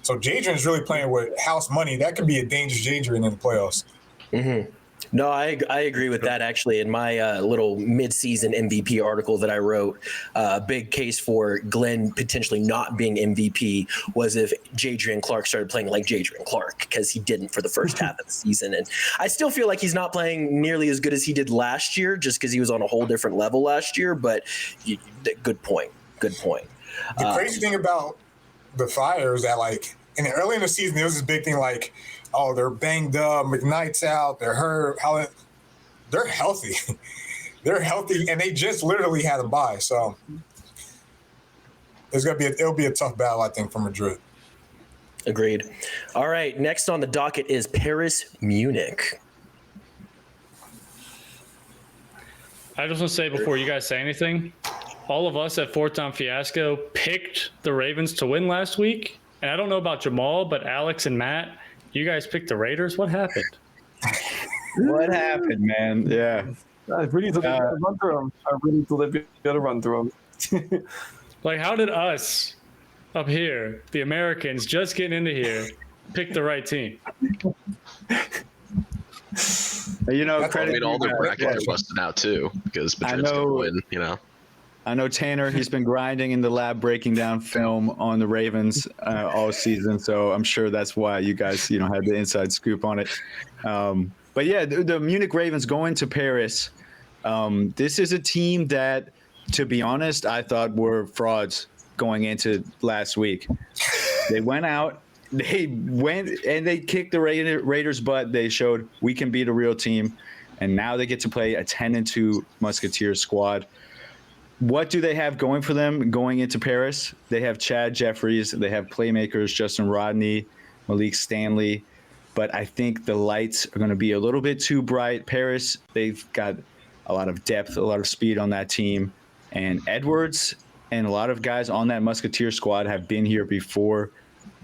So Jadrian's really playing with house money. That could be a dangerous Jadrian in the playoffs. Mm-hmm. No, I agree with that. Actually, in my little mid-season MVP article that I wrote, a big case for Glenn potentially not being MVP was if Jadrian Clark started playing like Jadrian Clark, because he didn't for the first half of the season. And I still feel like he's not playing nearly as good as he did last year, just because he was on a whole different level last year. But good point. The crazy thing about the Fire is that, like, early in the season, there was this big thing like, oh, they're banged up, McKnight's out, they're hurt. They're healthy. They're healthy, and they just literally had a bye. So it'll be a tough battle, I think, for Madrid. Agreed. All right, next on the docket is Paris Munich. I just want to say before you guys say anything, all of us at Fourth Down Fiasco picked the Ravens to win last week. And I don't know about Jamal, but Alex and Matt, you guys picked the Raiders. What happened? What happened, man? Yeah. I really thought they'd run through them. Like, how did us up here, the Americans just getting into here, pick the right team? Credit. All the brackets are busted out too, because Madrid's going to win. I know Tanner. He's been grinding in the lab, breaking down film on the Ravens all season. So I'm sure that's why you guys, had the inside scoop on it. But yeah, the Munich Ravens going to Paris. This is a team that, to be honest, I thought were frauds going into last week. They went out. They went and they kicked the Raiders' butt. They showed we can beat a real team, and now they get to play a 10-2 Musketeers squad. What do they have going for them going into Paris? They have Chad Jeffries. They have playmakers Justin Rodney, Malik Stanley. But I think the lights are going to be a little bit too bright. Paris, they've got a lot of depth, a lot of speed on that team. And Edwards and a lot of guys on that Musketeer squad have been here before.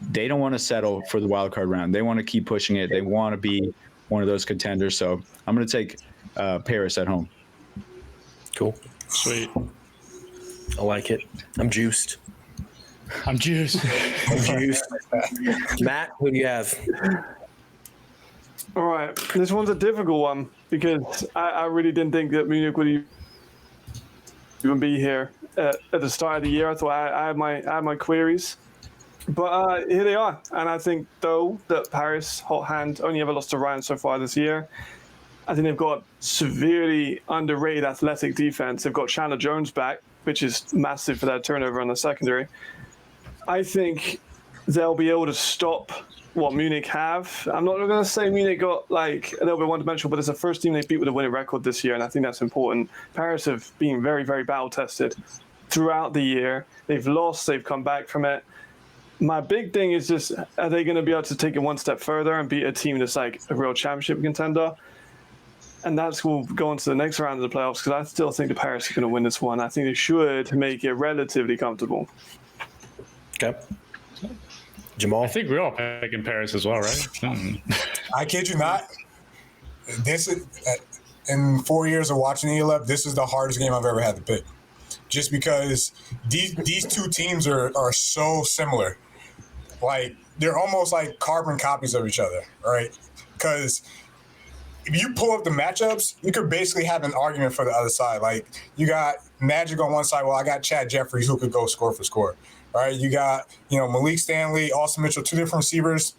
They don't want to settle for the wild card round. They want to keep pushing it. They want to be one of those contenders. So I'm going to take Paris at home. Cool. Sweet. I like it. I'm juiced. I'm juiced. Matt, who do you have? All right. This one's a difficult one because I really didn't think that Munich would even be here at the start of the year. I thought I had my queries. But here they are. And I think, though, that Paris, hot hand, only ever lost to Ryan so far this year. I think they've got severely underrated athletic defense. They've got Chandler Jones back, which is massive for that turnover on the secondary. I think they'll be able to stop what Munich have. I'm not going to say Munich got like a little bit one-dimensional, but it's the first team they beat with a winning record this year, and I think that's important. Paris have been very, very battle-tested throughout the year. They've lost, they've come back from it. My big thing is just, are they going to be able to take it one step further and beat a team that's like a real championship contender? And that's will go into the next round of the playoffs, because I still think the Paris are going to win this one. I think they should make it relatively comfortable. Okay. Jamal? I think we're all picking Paris as well, right? I kid you not. This is, in 4 years of watching ELF, this is the hardest game I've ever had to pick. Just because these two teams are so similar. Like, they're almost like carbon copies of each other, right? Because if you pull up the matchups, you could basically have an argument for the other side. Like, you got Magic on one side. Well, I got Chad Jeffries, who could go score for score. All right, you got, Malik Stanley, Austin Mitchell, two different receivers,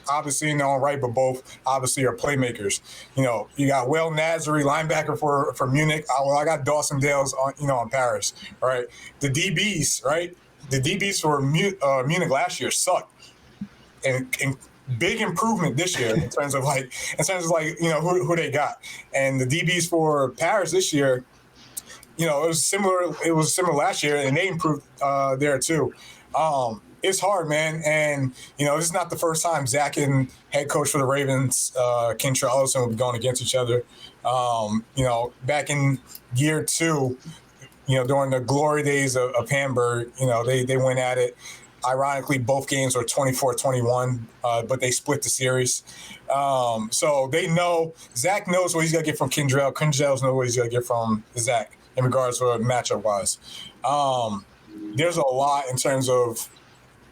obviously in their own right, but both obviously are playmakers. You got Will Nazary, linebacker for Munich. I got Dawson Dales on Paris. All right, the DBs, right? The DBs for Munich last year sucked, and big improvement this year in terms of who they got, and the DBs for Paris this year. It was similar. It was similar last year, and they improved there too. It's hard, man, and this is not the first time Zach and head coach for the Ravens, Kentrell Ellison, will be going against each other. Back in year 2, during the glory days of Hamburg, they went at it. Ironically, both games were 24-21, but they split the series. So they know Zach knows what he's gonna get from Kentrell. Kentrell knows what he's gonna get from Zach. In regards to matchup-wise. There's a lot in terms of,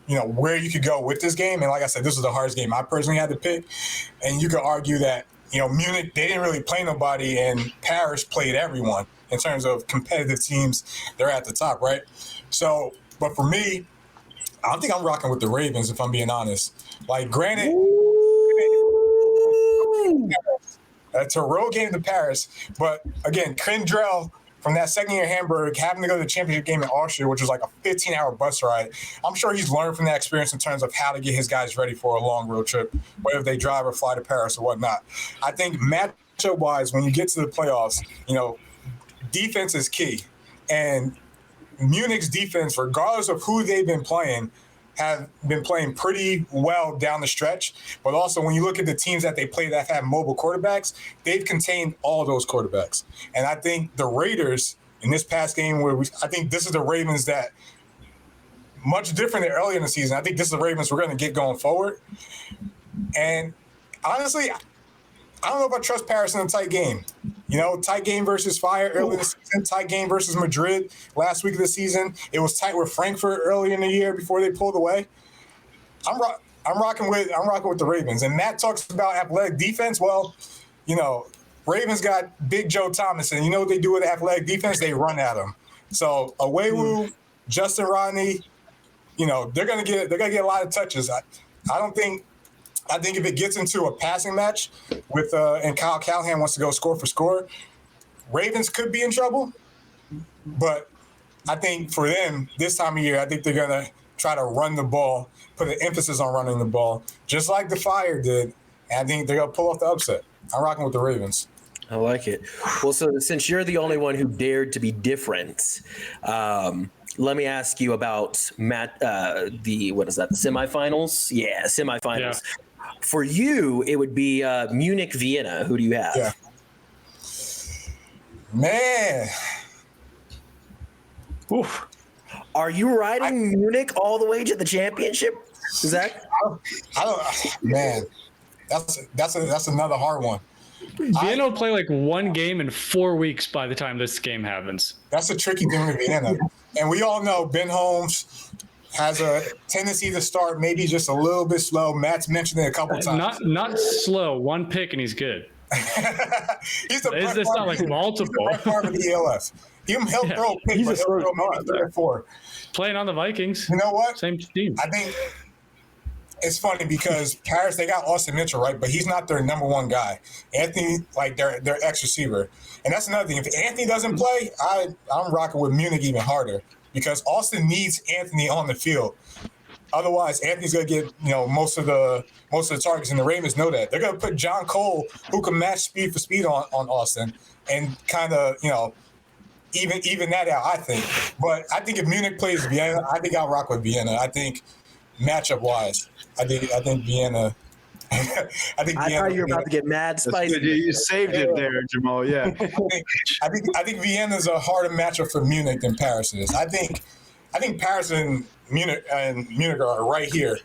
where you could go with this game. And like I said, this was the hardest game I personally had to pick. And you could argue that, Munich, they didn't really play nobody, and Paris played everyone in terms of competitive teams. They're at the top, right? So, but for me, I think I'm rocking with the Ravens, if I'm being honest. Like, granted, it's a road game to Paris. But, again, Kendrell, from that second year in Hamburg, having to go to the championship game in Austria, which was like a 15-hour bus ride, I'm sure he's learned from that experience in terms of how to get his guys ready for a long road trip, whether they drive or fly to Paris or whatnot. I think matchup-wise, when you get to the playoffs, defense is key. And Munich's defense, regardless of who they've been playing, have been playing pretty well down the stretch. But also, when you look at the teams that they play that have mobile quarterbacks, they've contained all those quarterbacks. And I think the Raiders in this past game, I think this is the Ravens that, much different than earlier in the season, I think this is the Ravens we're going to get going forward. And honestly, I don't know if I trust Paris in a tight game. Tight game versus Fire early in the season, tight game versus Madrid last week of the season. It was tight with Frankfurt early in the year before they pulled away. I'm rocking with the Ravens. And Matt talks about athletic defense. Well, Ravens got Big Joe Thomas, and you know what they do with athletic defense? They run at him. So Awewu, Justin Rodney, they're gonna get a lot of touches. I think if it gets into a passing match with and Kyle Callahan wants to go score for score, Ravens could be in trouble. But I think for them this time of year, I think they're gonna try to run the ball, put an emphasis on running the ball, just like the Fire did. And I think they're going to pull off the upset. I'm rocking with the Ravens. I like it. Well, so since you're the only one who dared to be different, let me ask you about Matt. The semifinals? Yeah, semifinals. Yeah. For you, it would be Munich, Vienna. Who do you have? Yeah. Man. Oof. Are you riding Munich all the way to the championship, Zach? I don't. Man, that's another hard one. Vienna will play like one game in 4 weeks by the time this game happens. That's a tricky thing with Vienna. And we all know Ben Holmes has a tendency to start maybe just a little bit slow. Matt's mentioned it a couple times. Not slow. One pick and he's good. He's the It's not like multiple. He's the part of the ELF. He'll throw a pick, but he'll throw maybe 3 or 4. Playing on the Vikings. You know what? Same team. I think it's funny because Paris, they got Austin Mitchell, right? But he's not their number one guy. Anthony, like their ex-receiver. And that's another thing. If Anthony doesn't play, I'm rocking with Munich even harder because Austin needs Anthony on the field. Otherwise, Anthony's going to get most of the targets, and the Ravens know that. They're going to put John Cole, who can match speed for speed on Austin, and kind of even that out, I think. But I think if Munich plays Vienna, I think I'll rock with Vienna. I think matchup-wise, I think Vienna. I thought you were about to get mad spicy. You saved it there, Jamal. Yeah. I think Vienna's a harder matchup for Munich than Paris is. I think Paris and Munich are right here,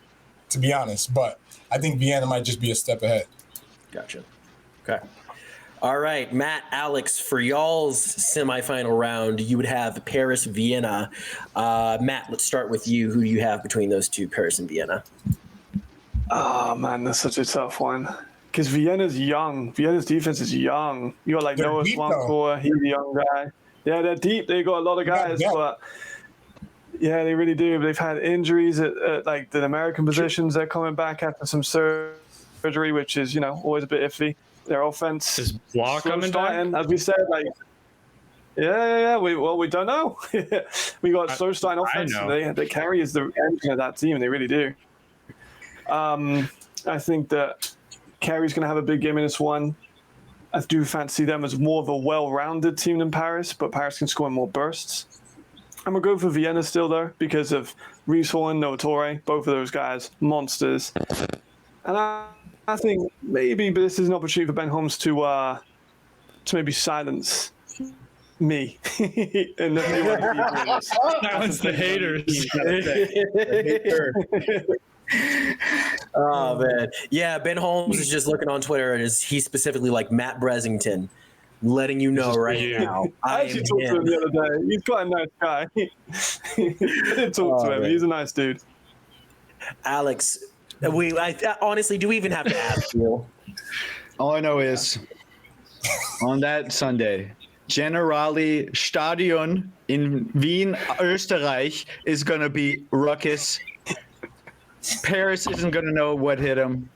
to be honest. But I think Vienna might just be a step ahead. Gotcha. Okay. All right, Matt, Alex, for y'all's semifinal round, you would have Paris, Vienna. Matt, let's start with you. Who do you have between those two, Paris and Vienna? Oh, man, that's such a tough one. Because Vienna's young. Vienna's defense is young. You got like Noah Swankor, he's a young guy. Yeah, they're deep. They got a lot of guys, but yeah, they really do. They've had injuries at like the American positions. They're coming back after some surgery, which is, always a bit iffy. Their offense is Block coming starting, as we said, like we don't know. We got slow starting offense. They carry as the engine of that team. They really do. I think that Carey's going to have a big game in this one. I do fancy them as more of a well-rounded team than Paris, but Paris can score in more bursts. I'm going to go for Vienna still, though, because of Reese Hall and Noah Toure, both of those guys, monsters. And I think maybe this is an opportunity for Ben Holmes to maybe silence me. And silence the haters. Oh man, yeah. Ben Holmes is just looking on Twitter, and he's specifically like Matt Bressington, letting you know right now. I actually talked to him the other day. He's quite a nice guy. I did talk to him. Man. He's a nice dude. Alex, honestly, do we even have to ask you? All I know is on that Sunday, Generali Stadion in Wien, Österreich is going to be ruckus. Paris isn't going to know what hit him.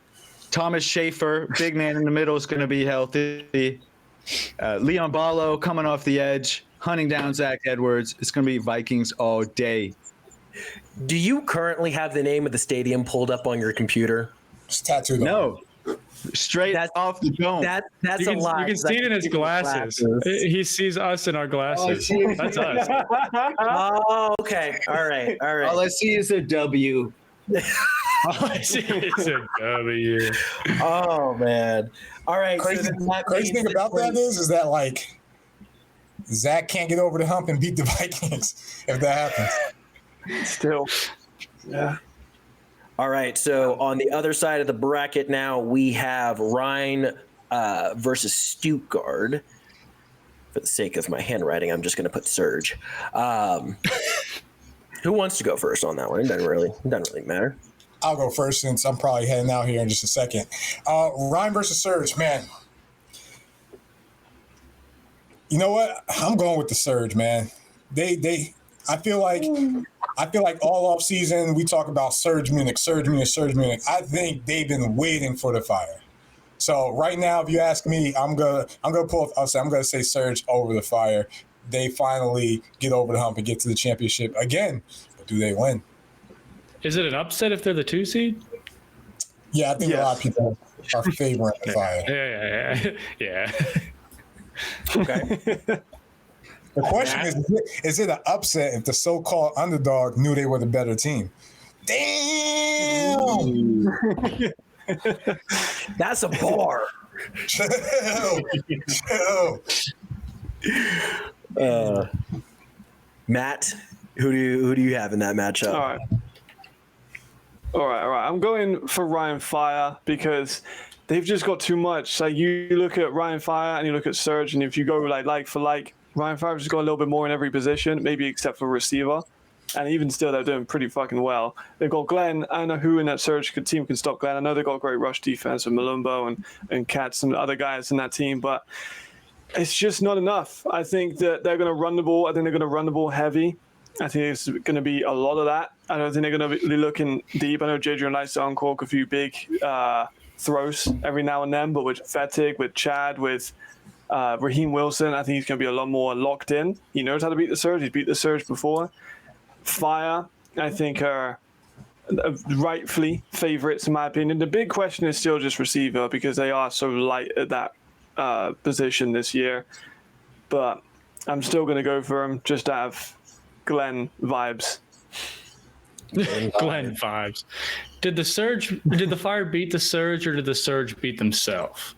Thomas Schaefer, big man in the middle, is going to be healthy. Leon Ballo coming off the edge, hunting down Zach Edwards. It's going to be Vikings all day. Do you currently have the name of the stadium pulled up on your computer? It's tattooed. No. Straight off the dome. That's a lie. You can see it in his glasses. He sees us in our glasses. That's us. Oh, okay. All right. All I see is a W. All I see is a W. Oh, man. All right. Crazy thing about that is that, like, Zach can't get over the hump and beat the Vikings if that happens. Still. Yeah. All right, so on the other side of the bracket now, we have Rhine versus Stuttgart. For the sake of my handwriting, I'm just going to put Surge. Who wants to go first on that one? It doesn't really matter. I'll go first since I'm probably heading out here in just a second. Rhine versus Surge, man. You know what? I'm going with the Surge, man. I feel like all off season we talk about Surge Munich. I think they've been waiting for the Fire. So right now, if you ask me, I'm gonna say Surge over the Fire. They finally get over the hump and get to the championship again. But do they win? Is it an upset if they're the 2 seed? Yeah, I think a lot of people are favoring the Fire. Yeah. Okay. The question is it an upset if the so-called underdog knew they were the better team? Damn! That's a bar. Chill. Matt, who do you have in that matchup? All right. I'm going for Ryan Fire because they've just got too much. Like you look at Ryan Fire and you look at Surge, and if you go like for like, Ryan Fire's just got a little bit more in every position, maybe except for receiver. And even still, they're doing pretty fucking well. They've got Glenn. I don't know who in that Surge team can stop Glenn. I know they've got great rush defense with Malumbo and Katz and other guys in that team, but it's just not enough. I think that they're going to run the ball. I think they're going to run the ball heavy. I think it's going to be a lot of that. I don't think they're going to be looking deep. I know Jadrian likes to uncork a few big throws every now and then, but with Fettig, with Chad, with Raheem Wilson, I think he's going to be a lot more locked in. He knows how to beat the Surge. He's beat the Surge before. Fire, I think, are rightfully favorites in my opinion. The big question is still just receiver because they are so light at that position this year. But I'm still going to go for them just out of Glenn vibes. Glenn vibes. Did the Fire beat the Surge, or did the Surge beat themselves?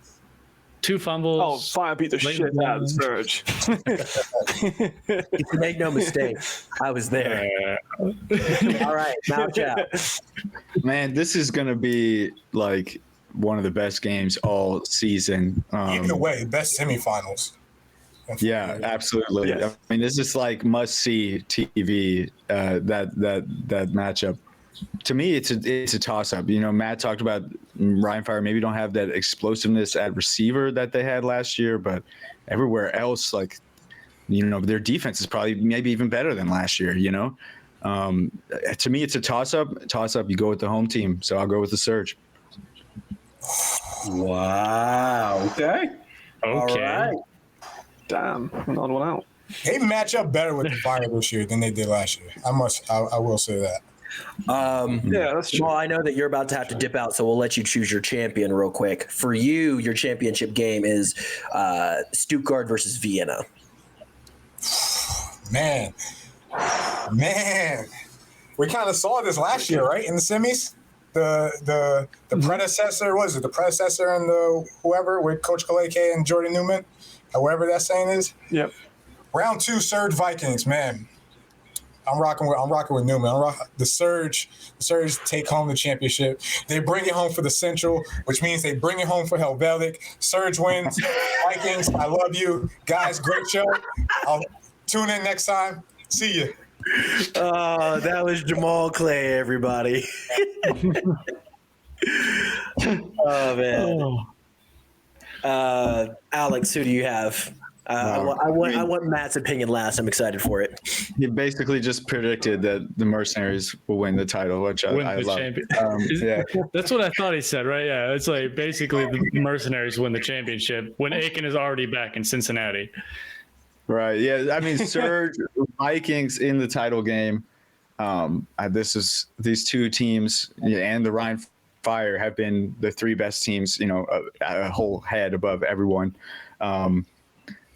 2 fumbles. Oh, Fire beat the shit out of the Surge. You can make no mistake. I was there. All right, Malchow. Man, this is going to be like one of the best games all season. Either way, best semifinals. Yeah, absolutely. Yes. I mean, this is like must-see TV. That matchup. To me, it's a toss-up. You know, Matt talked about Ryan Fire maybe don't have that explosiveness at receiver that they had last year, but everywhere else, like, you know, their defense is probably maybe even better than last year. You know, to me, it's a toss-up. Toss-up. You go with the home team, so I'll go with the Surge. Wow. Okay. All right. Damn, another one out. They match up better with the Fire this year than they did last year. I will say that. Yeah, that's true. Well, I know that you're about to have to dip out, so we'll let you choose your champion real quick. For you, your championship game is Stuttgart versus Vienna. Man, we kind of saw this last year, right? In the semis, the predecessor, what is it? The predecessor and the whoever with Coach Kaleke and Jordan Newman, however that saying is. Yep. Round 2, Surge Vikings, man. I'm rocking with Newman. The Surge take home the championship. They bring it home for the Central, which means they bring it home for Helvetic. Surge wins. Vikings, I love you. Guys, great show. I'll tune in next time. See you. That was Jamal Clay, everybody. Oh, man. Alex, who do you have? I want Matt's opinion last. I'm excited for it. He basically just predicted that the Mercenaries will win the title, which I love. Yeah, that's what I thought he said, right? Yeah, it's like basically the Mercenaries win the championship when Aiken is already back in Cincinnati. Right. Yeah. I mean, Surge, Vikings in the title game. These 2 teams and the Ryan Fire have been the 3 best teams. You know, a whole head above everyone.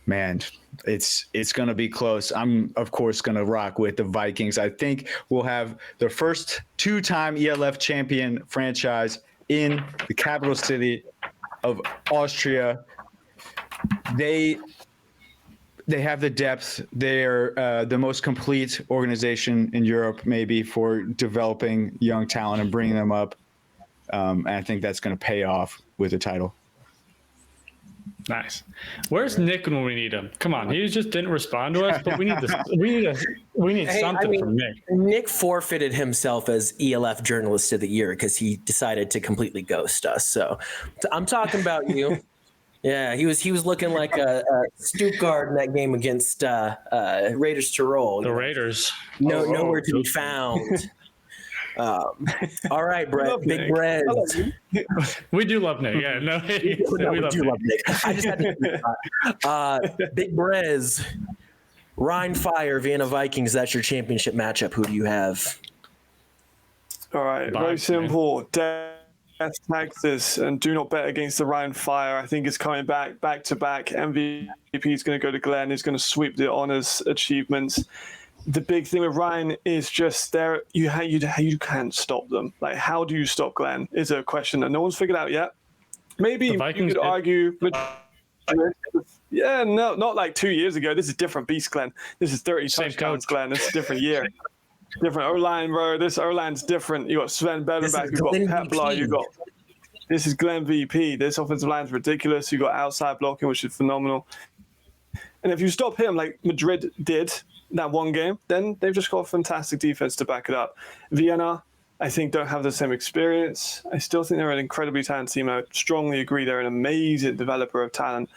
Man, it's going to be close. I'm, of course, going to rock with the Vikings. I think we'll have the first 2-time ELF champion franchise in the capital city of Austria. They have the depth. They're the most complete organization in Europe, maybe, for developing young talent and bringing them up. And I think that's going to pay off with the title. Nice. Where's Nick when we need him? Come on, he just didn't respond to us, but we need something from Nick. Nick forfeited himself as ELF Journalist of the Year because he decided to completely ghost us. So I'm talking about you. Yeah, he was looking like a Stuttgart in that game against Raiders Tyrol. The Raiders. Nowhere to be found. All right, Brett. Big Brez. We do love Nick. Yeah, no, we do love Nick. I just had to. Big Brez, Rhine Fire, Vienna Vikings. That's your championship matchup. Who do you have? All right, very simple. Death taxes, and do not bet against the Ryan Fire. I think it's coming back to back. MVP is going to go to Glenn. He's going to sweep the honors achievements. The big thing with Ryan is just there. You can't stop them. Like, how do you stop Glenn? Is a question that no one's figured out yet. Maybe you could argue, but yeah, no, not like 2 years ago. This is different beast, Glenn. This is 30 touchdowns, Glenn. This is a different year. Different O-line, bro. This O-line's different. You got Sven Bederback. You got Pepler. You got. This is Glenn VP. This offensive line's ridiculous. You got outside blocking, which is phenomenal. And if you stop him, like Madrid did that one game, then they've just got a fantastic defense to back it up. Vienna, I think, don't have the same experience. I still think they're an incredibly talented team. I strongly agree they're an amazing developer of talent.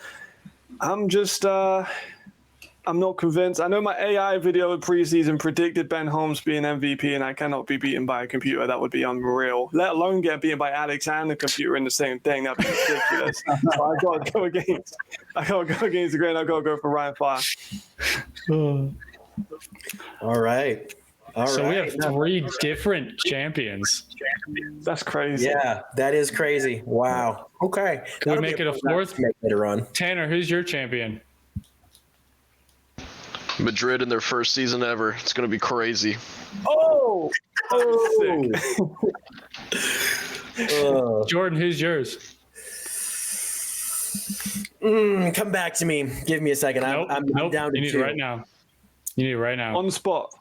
I'm not convinced. I know my AI video of preseason predicted Ben Holmes being MVP, and I cannot be beaten by a computer. That would be unreal. Let alone get beaten by Alex and the computer in the same thing. That'd be ridiculous. So I gotta go against the grain. I gotta go for Ryan Fire. All right. So we have 3 different champions. That's crazy. Yeah, that is crazy. Wow. Okay. Can we make it a 4th? Later on. Tanner, who's your champion? Madrid in their first season ever. It's going to be crazy. Oh! Jordan, who's yours? Come back to me. Give me a second. Nope, I'm down to you need 2. it right now. You need it right now. On the spot.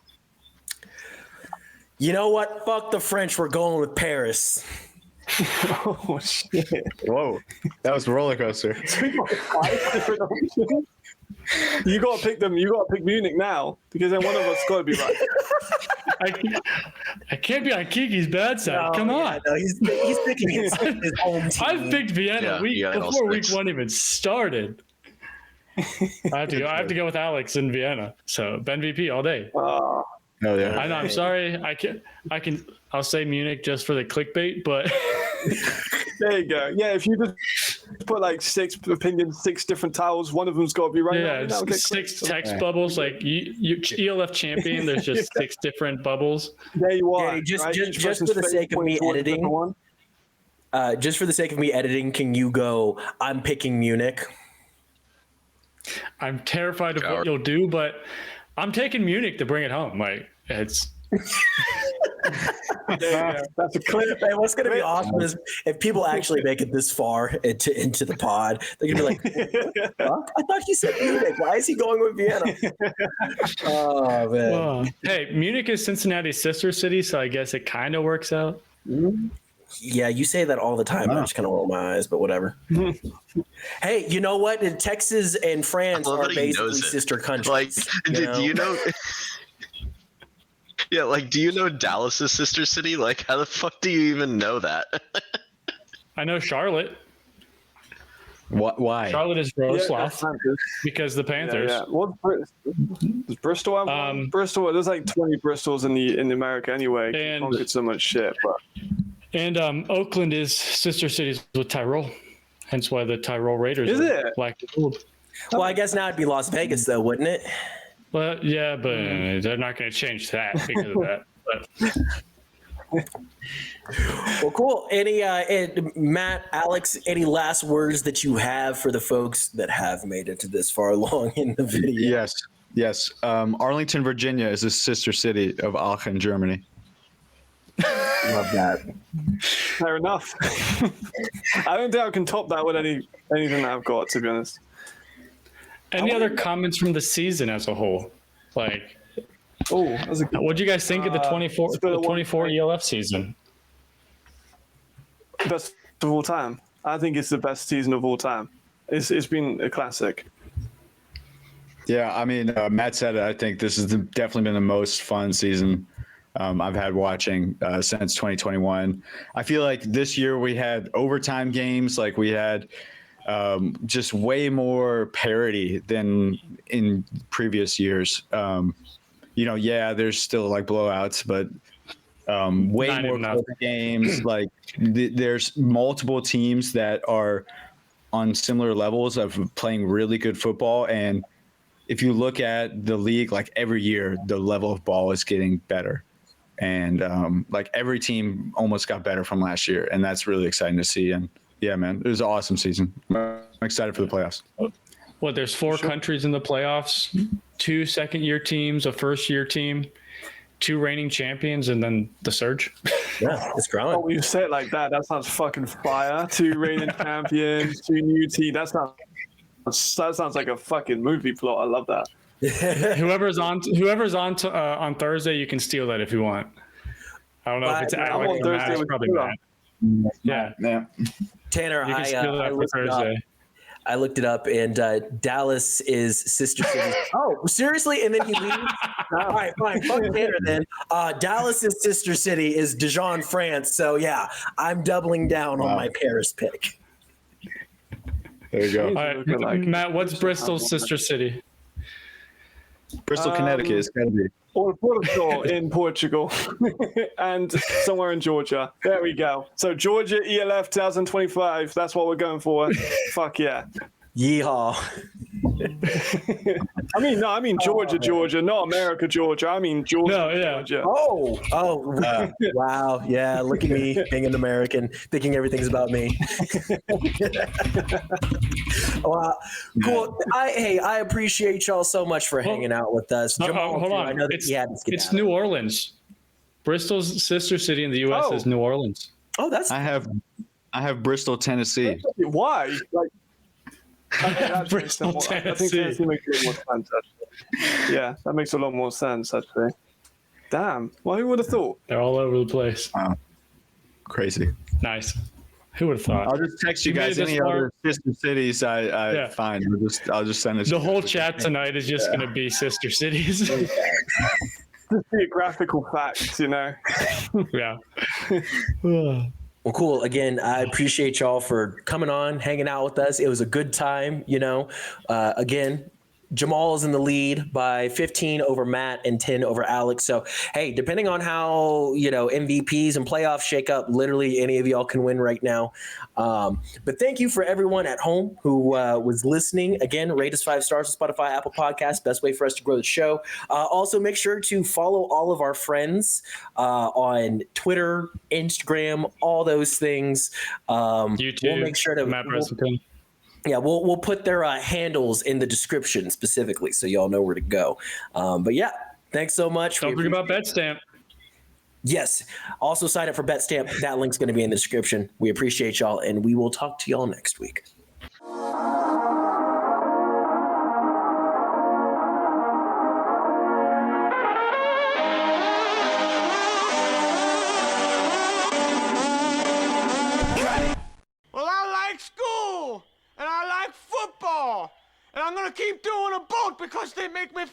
You know what? Fuck the French. We're going with Paris. Oh, shit. Whoa. That was a roller coaster. You got to pick them. You got to pick Munich now, because then one of us got to be right. I can't be on Kiki's bad side. Come on. No, he's picking his own team. I've picked Vienna before week 1 even started. I have to go with Alex in Vienna. So Ben VP all day. Oh yeah. I know. I'm sorry. I'll say Munich just for the clickbait, but there you go. Yeah, if you just put like 6 opinions, 6 different titles, one of them's got to be right. Yeah, 6 text bubbles. Like you ELF champion. There's just 6 different bubbles. There you are. Yeah, just for the sake of me editing. Just for the sake of me editing, can you go? I'm picking Munich. I'm terrified of what you'll do, but I'm taking Munich to bring it home. Like it's. That's a clip. Man, what's going to be awesome is if people actually make it this far into the pod, they're going to be like, huh? I thought he said Munich. Why is he going with Vienna? Oh, man. Hey, Munich is Cincinnati's sister city, so I guess it kind of works out. Yeah, you say that all the time. I just kind of roll my eyes, but whatever. Hey, you know what? Texas and France are basically sister countries. Like, do you know? Yeah, like, do you know Dallas' sister city? Like, how the fuck do you even know that? I know Charlotte. What? Why? Charlotte is Wrocław because the Panthers. Yeah. What does Bristol have one? Bristol. There's like 20 Bristols in America anyway. And conquered so much shit. But. And Oakland is sister cities with Tyrol, hence why the Tyrol Raiders is are black and gold. Well, I guess now it'd be Las Vegas, though, wouldn't it? Well, yeah, but they're not going to change that because of that. But. Well, cool. Any Matt, Alex, any last words that you have for the folks that have made it to this far along in the video? Yes. Arlington, Virginia is a sister city of Aachen, Germany. Love that. Fair enough. I don't think I can top that with anything that I've got, to be honest. Any other comments from the season as a whole? Like, what do you guys think of the 24 ELF season? Best of all time. I think it's the best season of all time. It's been a classic. Yeah, I mean, Matt said it. I think this has definitely been the most fun season I've had watching since 2021. I feel like this year we had overtime games. Like we had just way more parity than in previous years. There's still like blowouts, but way more closer games. Like there's multiple teams that are on similar levels of playing really good football. And if you look at the league, like every year, the level of ball is getting better. And like every team almost got better from last year, and that's really exciting to see. And yeah, man, it was an awesome season. I'm excited for the playoffs. What, there's 4 countries in the playoffs, 2 second-year teams, a first-year team, 2 reigning champions, and then the surge. Yeah, it's growing. Oh, you say it like that. That sounds fucking fire. 2 reigning champions, 2 new teams. That sounds like a fucking movie plot. I love that. Whoever's on Thursday, you can steal that if you want. I don't know if it's Alex or Matt. It's probably Matt. Yeah. Tanner, You can steal that for Thursday. I looked it up, and Dallas is sister city. Oh, seriously? And then he leaves? All right, fine. Fuck Tanner then. Dallas's sister city is Dijon, France. So, yeah, I'm doubling down on my Paris pick. There you go. All right, Matt, what's Bristol's sister city? Bristol, Connecticut. It's got to be. Or Porto in Portugal and somewhere in Georgia. There we go. So Georgia ELF 2025. That's what we're going for. Fuck yeah. Yeehaw. I mean Georgia, Georgia, not America, Georgia. I mean Georgia, Georgia. Wow. Yeah, look at me being an American, thinking everything's about me. Cool. I appreciate y'all so much for hanging out with us. Jamal, hold on. I know that it's New Orleans. Bristol's sister city in the U.S. is New Orleans. Oh, that's. I have Bristol, Tennessee. Why? Bristol, Tennessee. I think Tennessee makes a lot more sense, actually. Yeah, that makes a lot more sense, actually. Damn. Well, who would have thought? They're all over the place. Wow. Crazy. Nice. Who would have thought? I'll just text you guys any other sister cities I find. I'll just send it. The whole chat tonight is just going to be sister cities. Just geographical facts, you know. Yeah. Well, cool. Again, I appreciate y'all for coming on, hanging out with us. It was a good time, Again, Jamal is in the lead by 15 over Matt and 10 over Alex. So, hey, depending on how, MVPs and playoffs shake up, literally any of y'all can win right now. But thank you for everyone at home who was listening. Again, rate us 5 stars on Spotify, Apple Podcasts, best way for us to grow the show. Also, make sure to follow all of our friends on Twitter, Instagram, all those things. YouTube, we'll make sure to Matt Bressington. Yeah, we'll put their handles in the description specifically so y'all know where to go. But yeah, thanks so much. Don't forget about BetStamp. Yes. Also sign up for BetStamp. That link's going to be in the description. We appreciate y'all, and we will talk to y'all next week. Well, I like school, and I like football, and I'm gonna keep doing them both because they make me